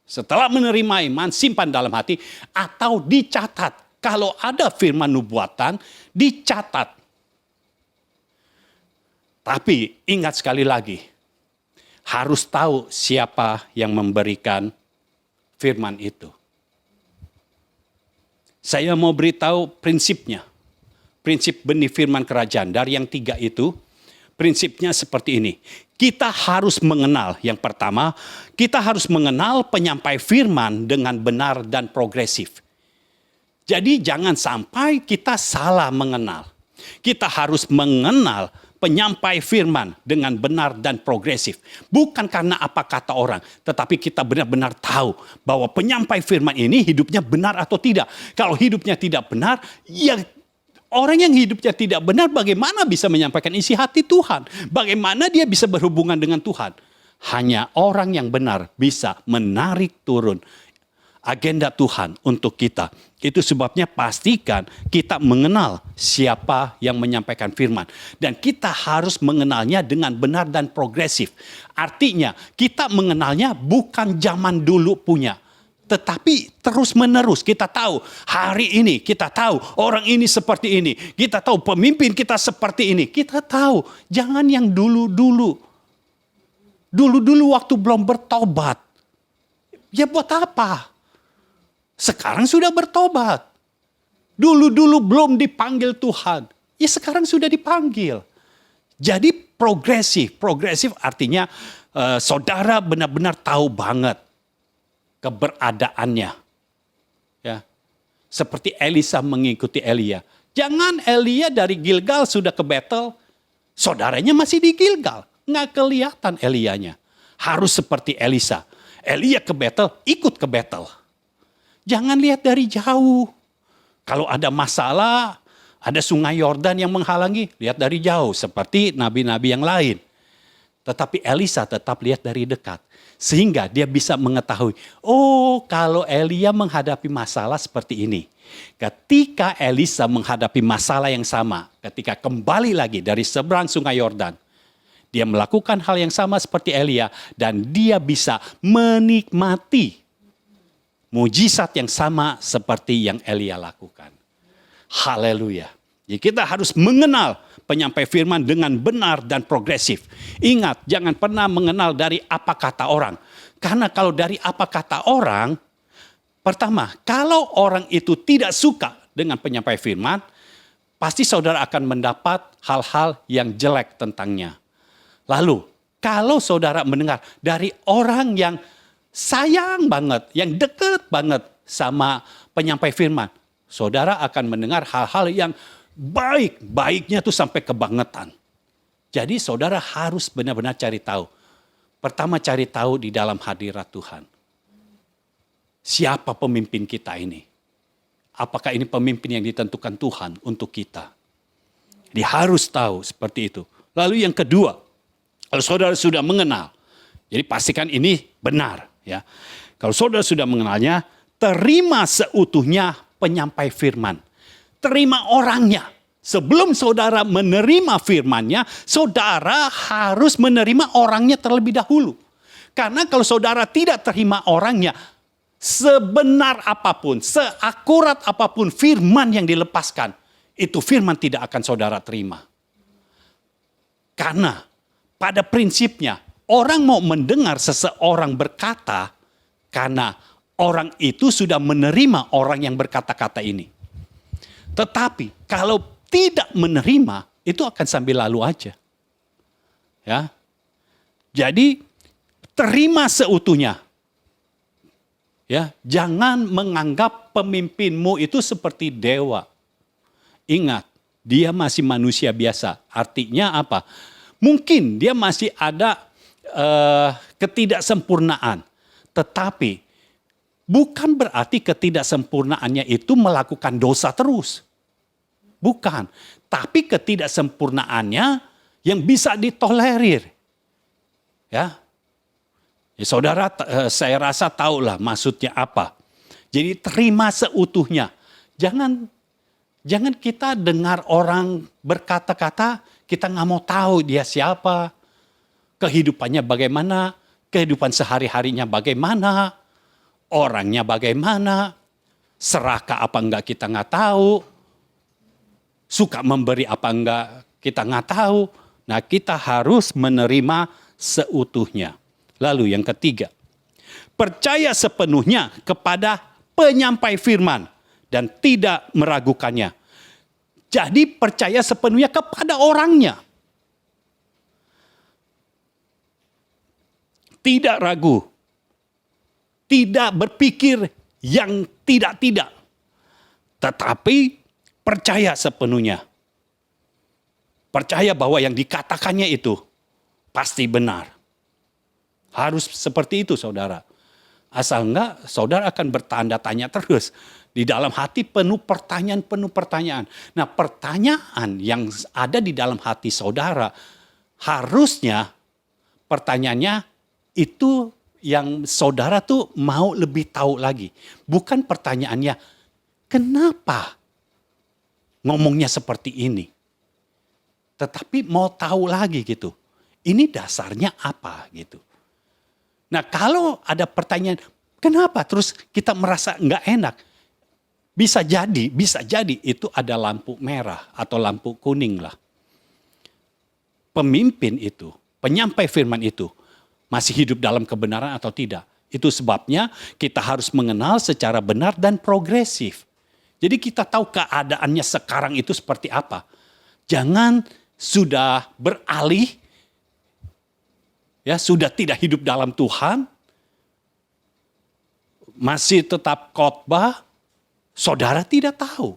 Speaker 1: Setelah menerima iman, simpan dalam hati atau dicatat. Kalau ada firman nubuatan, dicatat. Tapi ingat sekali lagi, harus tahu siapa yang memberikan firman itu. Saya mau beritahu prinsipnya. Prinsip benih firman kerajaan. Dari yang 3 itu, prinsipnya seperti ini. Kita harus mengenal, yang pertama, kita harus mengenal penyampai firman dengan benar dan progresif. Jadi jangan sampai kita salah mengenal. Kita harus mengenal penyampai firman dengan benar dan progresif. Bukan karena apa kata orang, tetapi kita benar-benar tahu bahwa penyampai firman ini hidupnya benar atau tidak. Kalau hidupnya tidak benar, ya orang yang hidupnya tidak benar bagaimana bisa menyampaikan isi hati Tuhan? Bagaimana dia bisa berhubungan dengan Tuhan? Hanya orang yang benar bisa menarik turun agenda Tuhan untuk kita. Itu sebabnya pastikan kita mengenal siapa yang menyampaikan firman. Dan kita harus mengenalnya dengan benar dan progresif. Artinya kita mengenalnya bukan zaman dulu punya. Tetapi terus menerus kita tahu hari ini, kita tahu orang ini seperti ini. Kita tahu pemimpin kita seperti ini. Kita tahu, jangan yang dulu-dulu. Dulu-dulu waktu belum bertobat. Ya buat apa? Sekarang sudah bertobat. Dulu-dulu belum dipanggil Tuhan. Ya sekarang sudah dipanggil. Jadi progresif. Progresif artinya saudara benar-benar tahu banget keberadaannya. Ya. Seperti Elisa mengikuti Elia. Jangan Elia dari Gilgal sudah ke Betel. Saudaranya masih di Gilgal. Nggak kelihatan Elianya. Harus seperti Elisa. Elia ke Betel, ikut ke Betel. Jangan lihat dari jauh. Kalau ada masalah, ada sungai Yordan yang menghalangi, lihat dari jauh. Seperti nabi-nabi yang lain. Tetapi Elisa tetap lihat dari dekat. Sehingga dia bisa mengetahui, oh kalau Elia menghadapi masalah seperti ini. Ketika Elisa menghadapi masalah yang sama, ketika kembali lagi dari seberang sungai Yordan, dia melakukan hal yang sama seperti Elia. Dan dia bisa menikmati mujizat yang sama seperti yang Elia lakukan. Haleluya. Jadi kita harus mengenal penyampai firman dengan benar dan progresif. Ingat, jangan pernah mengenal dari apa kata orang. Karena kalau dari apa kata orang, pertama, kalau orang itu tidak suka dengan penyampai firman, pasti saudara akan mendapat hal-hal yang jelek tentangnya. Lalu, kalau saudara mendengar dari orang yang sayang banget, yang dekat banget sama penyampai firman, saudara akan mendengar hal-hal yang baik, baiknya tuh sampai kebangetan. Jadi saudara harus benar-benar cari tahu. Pertama cari tahu di dalam hadirat Tuhan. Siapa pemimpin kita ini? Apakah ini pemimpin yang ditentukan Tuhan untuk kita? Dia harus tahu seperti itu. Lalu yang kedua, kalau saudara sudah mengenal, jadi pastikan ini benar. Ya, kalau saudara sudah mengenalnya, terima seutuhnya penyampai firman. Terima orangnya. Sebelum saudara menerima firmannya, saudara harus menerima orangnya terlebih dahulu. Karena kalau saudara tidak terima orangnya, sebenar apapun, seakurat apapun firman yang dilepaskan, itu firman tidak akan saudara terima. Karena pada prinsipnya, orang mau mendengar seseorang berkata karena orang itu sudah menerima orang yang berkata-kata ini. Tetapi kalau tidak menerima, itu akan sambil lalu aja. Ya. Jadi terima seutuhnya. Ya, jangan menganggap pemimpinmu itu seperti dewa. Ingat, dia masih manusia biasa. Artinya apa? Mungkin dia masih ada ketidaksempurnaan. Tetapi bukan berarti ketidaksempurnaannya itu melakukan dosa terus. Bukan. Tapi ketidaksempurnaannya yang bisa ditolerir. Ya. Ya, saudara, saya rasa tahulah maksudnya apa. Jadi terima seutuhnya. Jangan kita dengar orang berkata-kata, kita nggak mau tahu dia siapa, kehidupannya bagaimana, kehidupan sehari-harinya bagaimana, orangnya bagaimana, serakah apa enggak kita nggak tahu, suka memberi apa enggak kita nggak tahu. Nah, kita harus menerima seutuhnya. Lalu yang ketiga, percaya sepenuhnya kepada penyampai firman dan tidak meragukannya. Jadi percaya sepenuhnya kepada orangnya. Tidak ragu. Tidak berpikir yang tidak-tidak. Tetapi percaya sepenuhnya. Percaya bahwa yang dikatakannya itu pasti benar. Harus seperti itu, saudara. Asal enggak, saudara akan bertanda tanya terus. Di dalam hati penuh pertanyaan. Nah, pertanyaan yang ada di dalam hati saudara, harusnya pertanyaannya itu yang saudara tuh mau lebih tahu lagi. Bukan pertanyaannya, kenapa ngomongnya seperti ini? Tetapi mau tahu lagi gitu. Ini dasarnya apa gitu. Nah, kalau ada pertanyaan, kenapa terus kita merasa nggak enak? Bisa jadi itu ada lampu merah atau lampu kuning lah. Pemimpin itu, penyampai firman itu, masih hidup dalam kebenaran atau tidak. Itu sebabnya kita harus mengenal secara benar dan progresif. Jadi kita tahu keadaannya sekarang itu seperti apa. Jangan sudah beralih, ya sudah tidak hidup dalam Tuhan, masih tetap khotbah, saudara tidak tahu.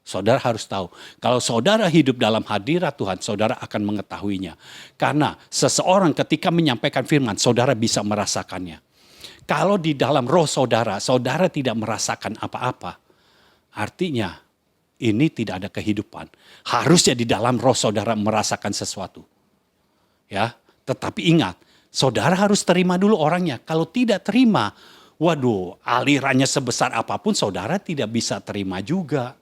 Speaker 1: Saudara harus tahu. Kalau saudara hidup dalam hadirat Tuhan, saudara akan mengetahuinya. Karena seseorang ketika menyampaikan firman, saudara bisa merasakannya. Kalau di dalam roh saudara, saudara tidak merasakan apa-apa. Artinya ini tidak ada kehidupan. Harusnya di dalam roh saudara merasakan sesuatu. Ya, tetapi ingat, saudara harus terima dulu orangnya. Kalau tidak terima, waduh, alirannya sebesar apapun saudara tidak bisa terima juga.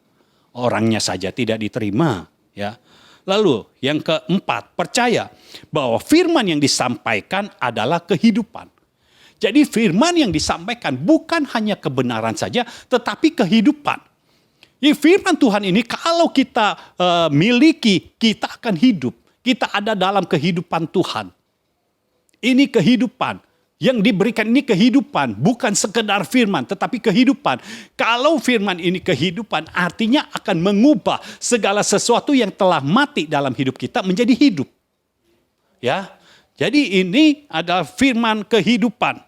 Speaker 1: Orangnya saja tidak diterima, ya. Lalu yang keempat, percaya bahwa firman yang disampaikan adalah kehidupan. Jadi firman yang disampaikan bukan hanya kebenaran saja, tetapi kehidupan. Ya, firman Tuhan ini kalau kita miliki, kita akan hidup. Kita ada dalam kehidupan Tuhan. Ini kehidupan. Yang diberikan ini kehidupan, bukan sekedar firman, tetapi kehidupan. Kalau firman ini kehidupan, artinya akan mengubah segala sesuatu yang telah mati dalam hidup kita menjadi hidup. Ya, jadi ini adalah firman kehidupan.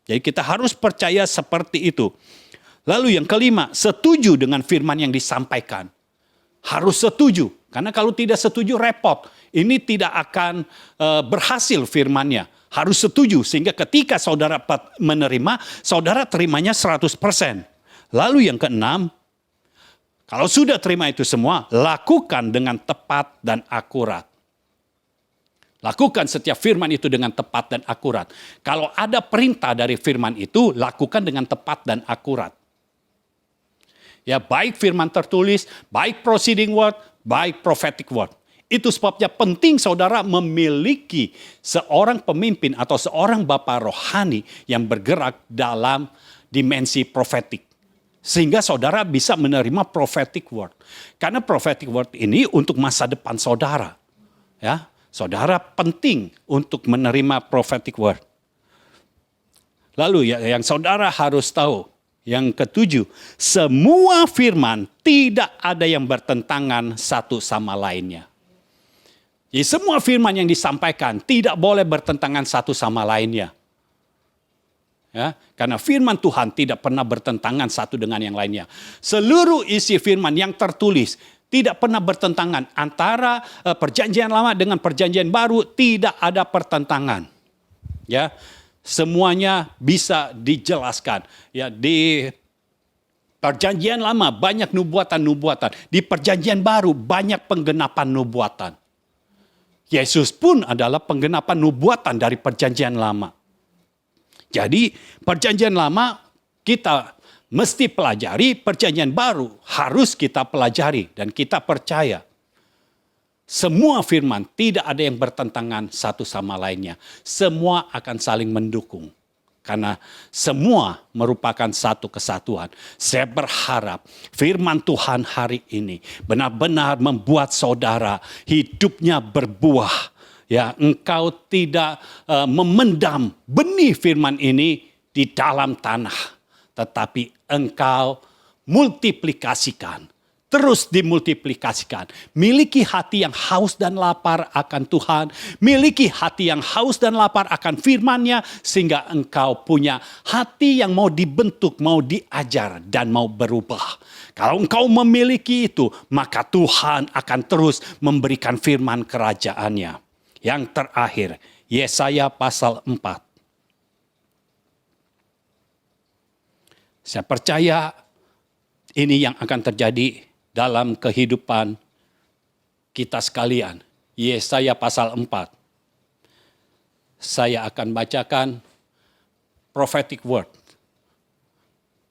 Speaker 1: Jadi kita harus percaya seperti itu. Lalu yang kelima, setuju dengan firman yang disampaikan. Harus setuju, karena kalau tidak setuju repot. Ini tidak akan berhasil firmannya. Harus setuju sehingga ketika saudara menerima, saudara terimanya 100%. Lalu yang keenam, kalau sudah terima itu semua, lakukan dengan tepat dan akurat. Lakukan setiap firman itu dengan tepat dan akurat. Kalau ada perintah dari firman itu, lakukan dengan tepat dan akurat. Ya, baik firman tertulis, baik proceeding word, baik prophetic word. Itu sebabnya penting saudara memiliki seorang pemimpin atau seorang bapa rohani yang bergerak dalam dimensi profetik. Sehingga saudara bisa menerima prophetic word. Karena prophetic word ini untuk masa depan saudara. Ya, saudara penting untuk menerima prophetic word. Lalu yang saudara harus tahu, yang ketujuh, semua firman tidak ada yang bertentangan satu sama lainnya. Jadi semua firman yang disampaikan tidak boleh bertentangan satu sama lainnya. Ya, karena firman Tuhan tidak pernah bertentangan satu dengan yang lainnya. Seluruh isi firman yang tertulis tidak pernah bertentangan antara perjanjian lama dengan perjanjian baru, tidak ada pertentangan. Ya, semuanya bisa dijelaskan. Ya, di Perjanjian lama banyak nubuatan-nubuatan. Di perjanjian baru banyak penggenapan nubuatan. Yesus pun adalah penggenapan nubuatan dari perjanjian lama. Jadi perjanjian lama kita mesti pelajari, perjanjian baru harus kita pelajari. Dan kita percaya semua firman tidak ada yang bertentangan satu sama lainnya. Semua akan saling mendukung. Karena semua merupakan satu kesatuan. Saya berharap firman Tuhan hari ini benar-benar membuat saudara hidupnya berbuah. Ya, engkau tidak memendam benih firman ini di dalam tanah. Tetapi engkau multiplikasikan. Terus dimultiplikasikan. Miliki hati yang haus dan lapar akan Tuhan. Miliki hati yang haus dan lapar akan firman-Nya. Sehingga engkau punya hati yang mau dibentuk, mau diajar, dan mau berubah. Kalau engkau memiliki itu, maka Tuhan akan terus memberikan firman kerajaan-Nya. Yang terakhir, Yesaya pasal 4. Saya percaya ini yang akan terjadi dalam kehidupan kita sekalian. Yesaya pasal 4. Saya akan bacakan prophetic word.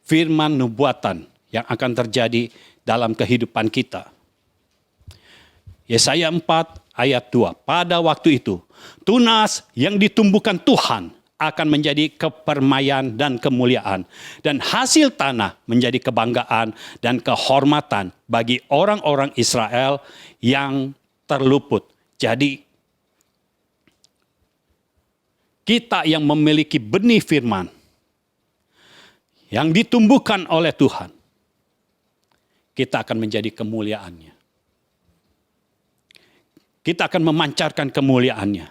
Speaker 1: Firman nubuatan yang akan terjadi dalam kehidupan kita. Yesaya 4 ayat 2. Pada waktu itu, tunas yang ditumbuhkan Tuhan akan menjadi kepermaian dan kemuliaan. Dan hasil tanah menjadi kebanggaan dan kehormatan bagi orang-orang Israel yang terluput. Jadi, kita yang memiliki benih firman, yang ditumbuhkan oleh Tuhan, kita akan menjadi kemuliaannya. Kita akan memancarkan kemuliaannya.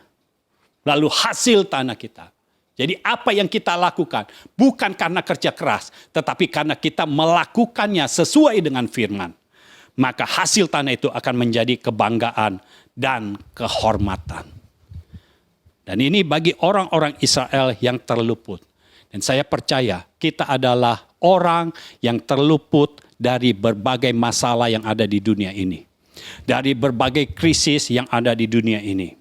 Speaker 1: Lalu hasil tanah kita. Jadi apa yang kita lakukan bukan karena kerja keras, tetapi karena kita melakukannya sesuai dengan firman. Maka hasil tanah itu akan menjadi kebanggaan dan kehormatan. Dan ini bagi orang-orang Israel yang terluput. Dan saya percaya kita adalah orang yang terluput dari berbagai masalah yang ada di dunia ini. Dari berbagai krisis yang ada di dunia ini.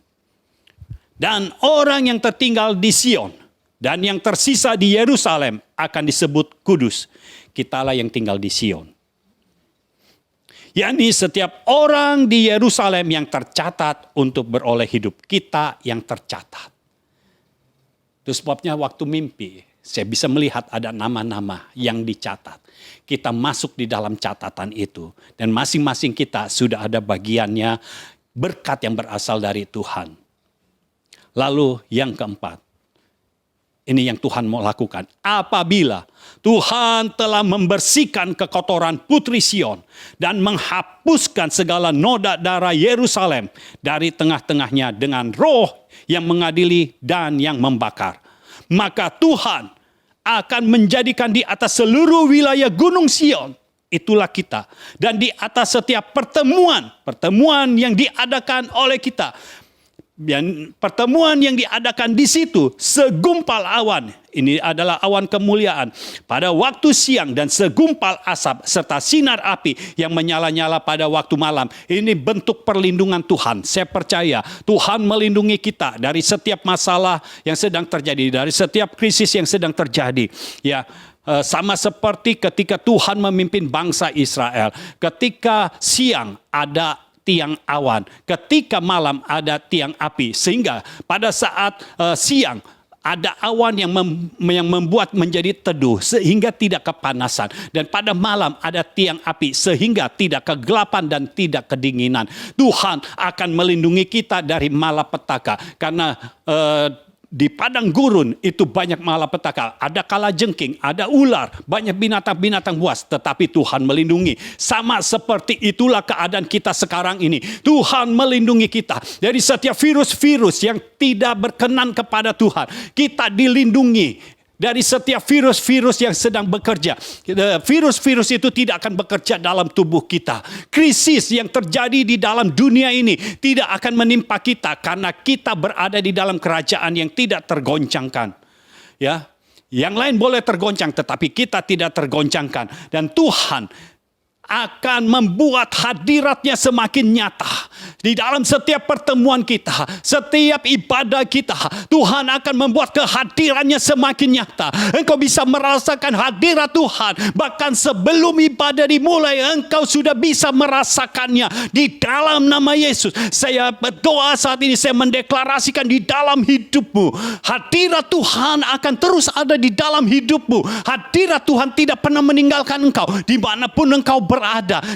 Speaker 1: Dan orang yang tertinggal di Sion dan yang tersisa di Yerusalem akan disebut kudus. Kitalah yang tinggal di Sion. yakni setiap orang di Yerusalem yang tercatat untuk beroleh hidup. Kita yang tercatat. Itu sebabnya waktu mimpi, saya bisa melihat ada nama-nama yang dicatat. Kita masuk di dalam catatan itu. Dan masing-masing kita sudah ada bagiannya, berkat yang berasal dari Tuhan. Lalu yang keempat, ini yang Tuhan mau lakukan. Apabila Tuhan telah membersihkan kekotoran putri Sion dan menghapuskan segala noda darah Yerusalem dari tengah-tengahnya dengan roh yang mengadili dan yang membakar. Maka Tuhan akan menjadikan di atas seluruh wilayah Gunung Sion, itulah kita. Dan di atas setiap pertemuan yang diadakan oleh kita. Dan pertemuan yang diadakan di situ segumpal awan, ini adalah awan kemuliaan pada waktu siang dan segumpal asap serta sinar api yang menyala-nyala pada waktu malam. Ini bentuk perlindungan Tuhan. Saya percaya Tuhan melindungi kita dari setiap masalah yang sedang terjadi, dari setiap krisis yang sedang terjadi. Ya, sama seperti ketika Tuhan memimpin bangsa Israel. Ketika siang ada tiang awan, ketika malam ada tiang api, sehingga pada saat siang ada awan yang membuat menjadi teduh sehingga tidak kepanasan, dan pada malam ada tiang api sehingga tidak kegelapan dan tidak kedinginan. Tuhan akan melindungi kita dari malapetaka karena di padang gurun itu banyak malapetaka. Ada kalajengking, ada ular, banyak binatang-binatang buas. Tetapi Tuhan melindungi. Sama seperti itulah keadaan kita sekarang ini. Tuhan melindungi kita dari setiap virus-virus yang tidak berkenan kepada Tuhan. Kita dilindungi dari setiap virus-virus yang sedang bekerja. Virus-virus itu tidak akan bekerja dalam tubuh kita. Krisis yang terjadi di dalam dunia ini tidak akan menimpa kita karena kita berada di dalam kerajaan yang tidak tergoncangkan. Ya, Yang lain boleh tergoncang, tetapi kita tidak tergoncangkan. Dan Tuhan akan membuat hadiratnya semakin nyata di dalam setiap pertemuan kita, setiap ibadah kita. Tuhan akan membuat kehadirannya semakin nyata. Engkau bisa merasakan hadirat Tuhan bahkan sebelum ibadah dimulai. Engkau sudah bisa merasakannya di dalam nama Yesus. Saya berdoa saat ini, saya mendeklarasikan di dalam hidupmu, hadirat Tuhan akan terus ada di dalam hidupmu. Hadirat Tuhan tidak pernah meninggalkan engkau dimanapun engkau berada.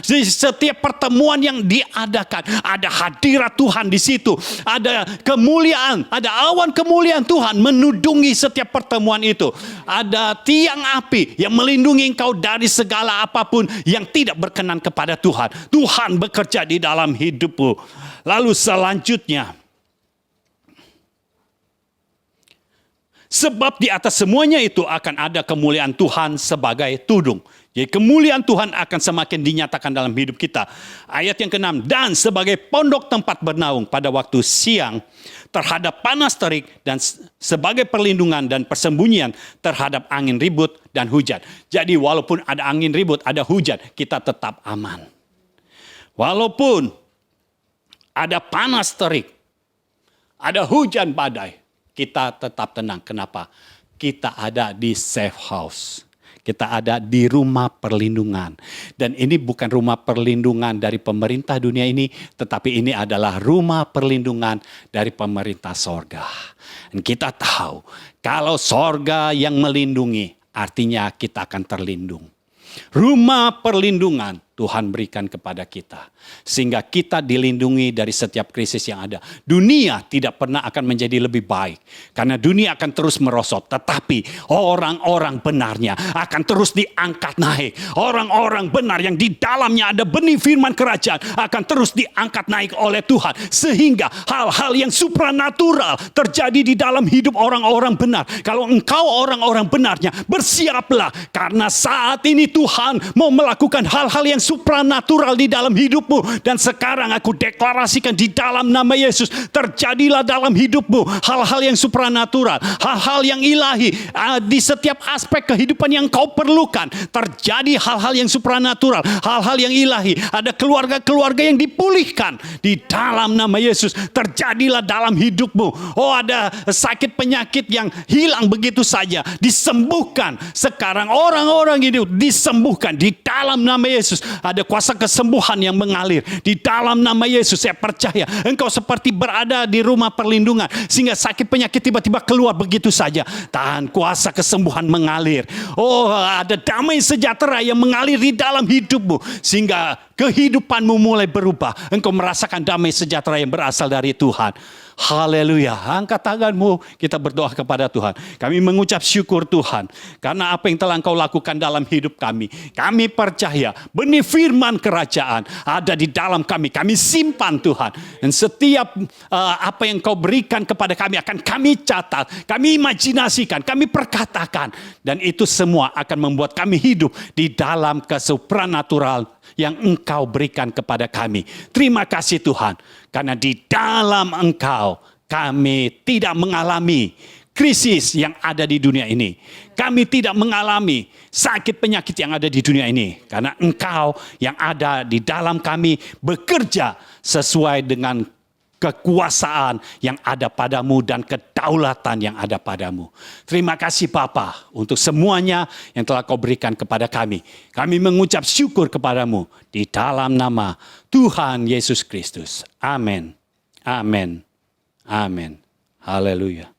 Speaker 1: Di setiap pertemuan yang diadakan, ada hadirat Tuhan di situ. Ada kemuliaan, ada awan kemuliaan Tuhan menudungi setiap pertemuan itu. Ada tiang api yang melindungi engkau dari segala apapun yang tidak berkenan kepada Tuhan. Tuhan bekerja di dalam hidupmu. Lalu selanjutnya, sebab di atas semuanya itu akan ada kemuliaan Tuhan sebagai tudung. Jadi kemuliaan Tuhan akan semakin dinyatakan dalam hidup kita. Ayat yang ke-6, dan sebagai pondok tempat bernaung pada waktu siang terhadap panas terik, dan sebagai perlindungan dan persembunyian terhadap angin ribut dan hujan. Jadi walaupun ada angin ribut, ada hujan, kita tetap aman. Walaupun ada panas terik, ada hujan badai, kita tetap tenang. Kenapa? Kita ada di safe house. Kita ada di rumah perlindungan. Dan ini bukan rumah perlindungan dari pemerintah dunia ini, tetapi ini adalah rumah perlindungan dari pemerintah sorga. Dan kita tahu, kalau sorga yang melindungi, artinya kita akan terlindung. Rumah perlindungan Tuhan berikan kepada kita, sehingga kita dilindungi dari setiap krisis yang ada. Dunia tidak pernah akan menjadi lebih baik, karena dunia akan terus merosot. Tetapi orang-orang benarnya akan terus diangkat naik. Orang-orang benar yang di dalamnya ada benih firman kerajaan akan terus diangkat naik oleh Tuhan. Sehingga hal-hal yang supranatural terjadi di dalam hidup orang-orang benar. Kalau engkau orang-orang benarnya, bersiaplah. Karena saat ini Tuhan mau melakukan hal-hal yang supranatural di dalam hidupmu. Dan sekarang aku deklarasikan di dalam nama Yesus, terjadilah dalam hidupmu hal-hal yang supranatural, hal-hal yang ilahi di setiap aspek kehidupan yang kau perlukan. Terjadi hal-hal yang supranatural, hal-hal yang ilahi. Ada keluarga-keluarga yang dipulihkan di dalam nama Yesus. Terjadilah dalam hidupmu. Oh, ada sakit penyakit yang hilang begitu saja, disembuhkan. Sekarang orang-orang ini disembuhkan di dalam nama Yesus. Ada kuasa kesembuhan yang mengalir di dalam nama Yesus. Saya percaya engkau seperti berada di rumah perlindungan, sehingga sakit penyakit tiba-tiba keluar begitu saja. Tahan, kuasa kesembuhan mengalir. Oh, ada damai sejahtera yang mengalir di dalam hidupmu, sehingga kehidupanmu mulai berubah. Engkau merasakan damai sejahtera yang berasal dari Tuhan. Haleluya. Angkat tanganmu, kita berdoa kepada Tuhan. Kami mengucap syukur Tuhan, karena apa yang telah Engkau lakukan dalam hidup kami. Kami percaya benih firman kerajaan ada di dalam kami. Kami simpan Tuhan. Dan setiap apa yang Engkau berikan kepada kami akan kami catat, kami imajinasikan, kami perkatakan. Dan itu semua akan membuat kami hidup di dalam kesupranatural yang Engkau berikan kepada kami. Terima kasih Tuhan, karena di dalam Engkau kami tidak mengalami krisis yang ada di dunia ini. Kami tidak mengalami sakit penyakit yang ada di dunia ini, karena Engkau yang ada di dalam kami bekerja sesuai dengan kekuasaan yang ada padamu dan kedaulatan yang ada padamu. Terima kasih Bapa untuk semuanya yang telah Kau berikan kepada kami. Kami mengucap syukur kepadamu di dalam nama Tuhan Yesus Kristus. Amin. Amin. Amin. Haleluya.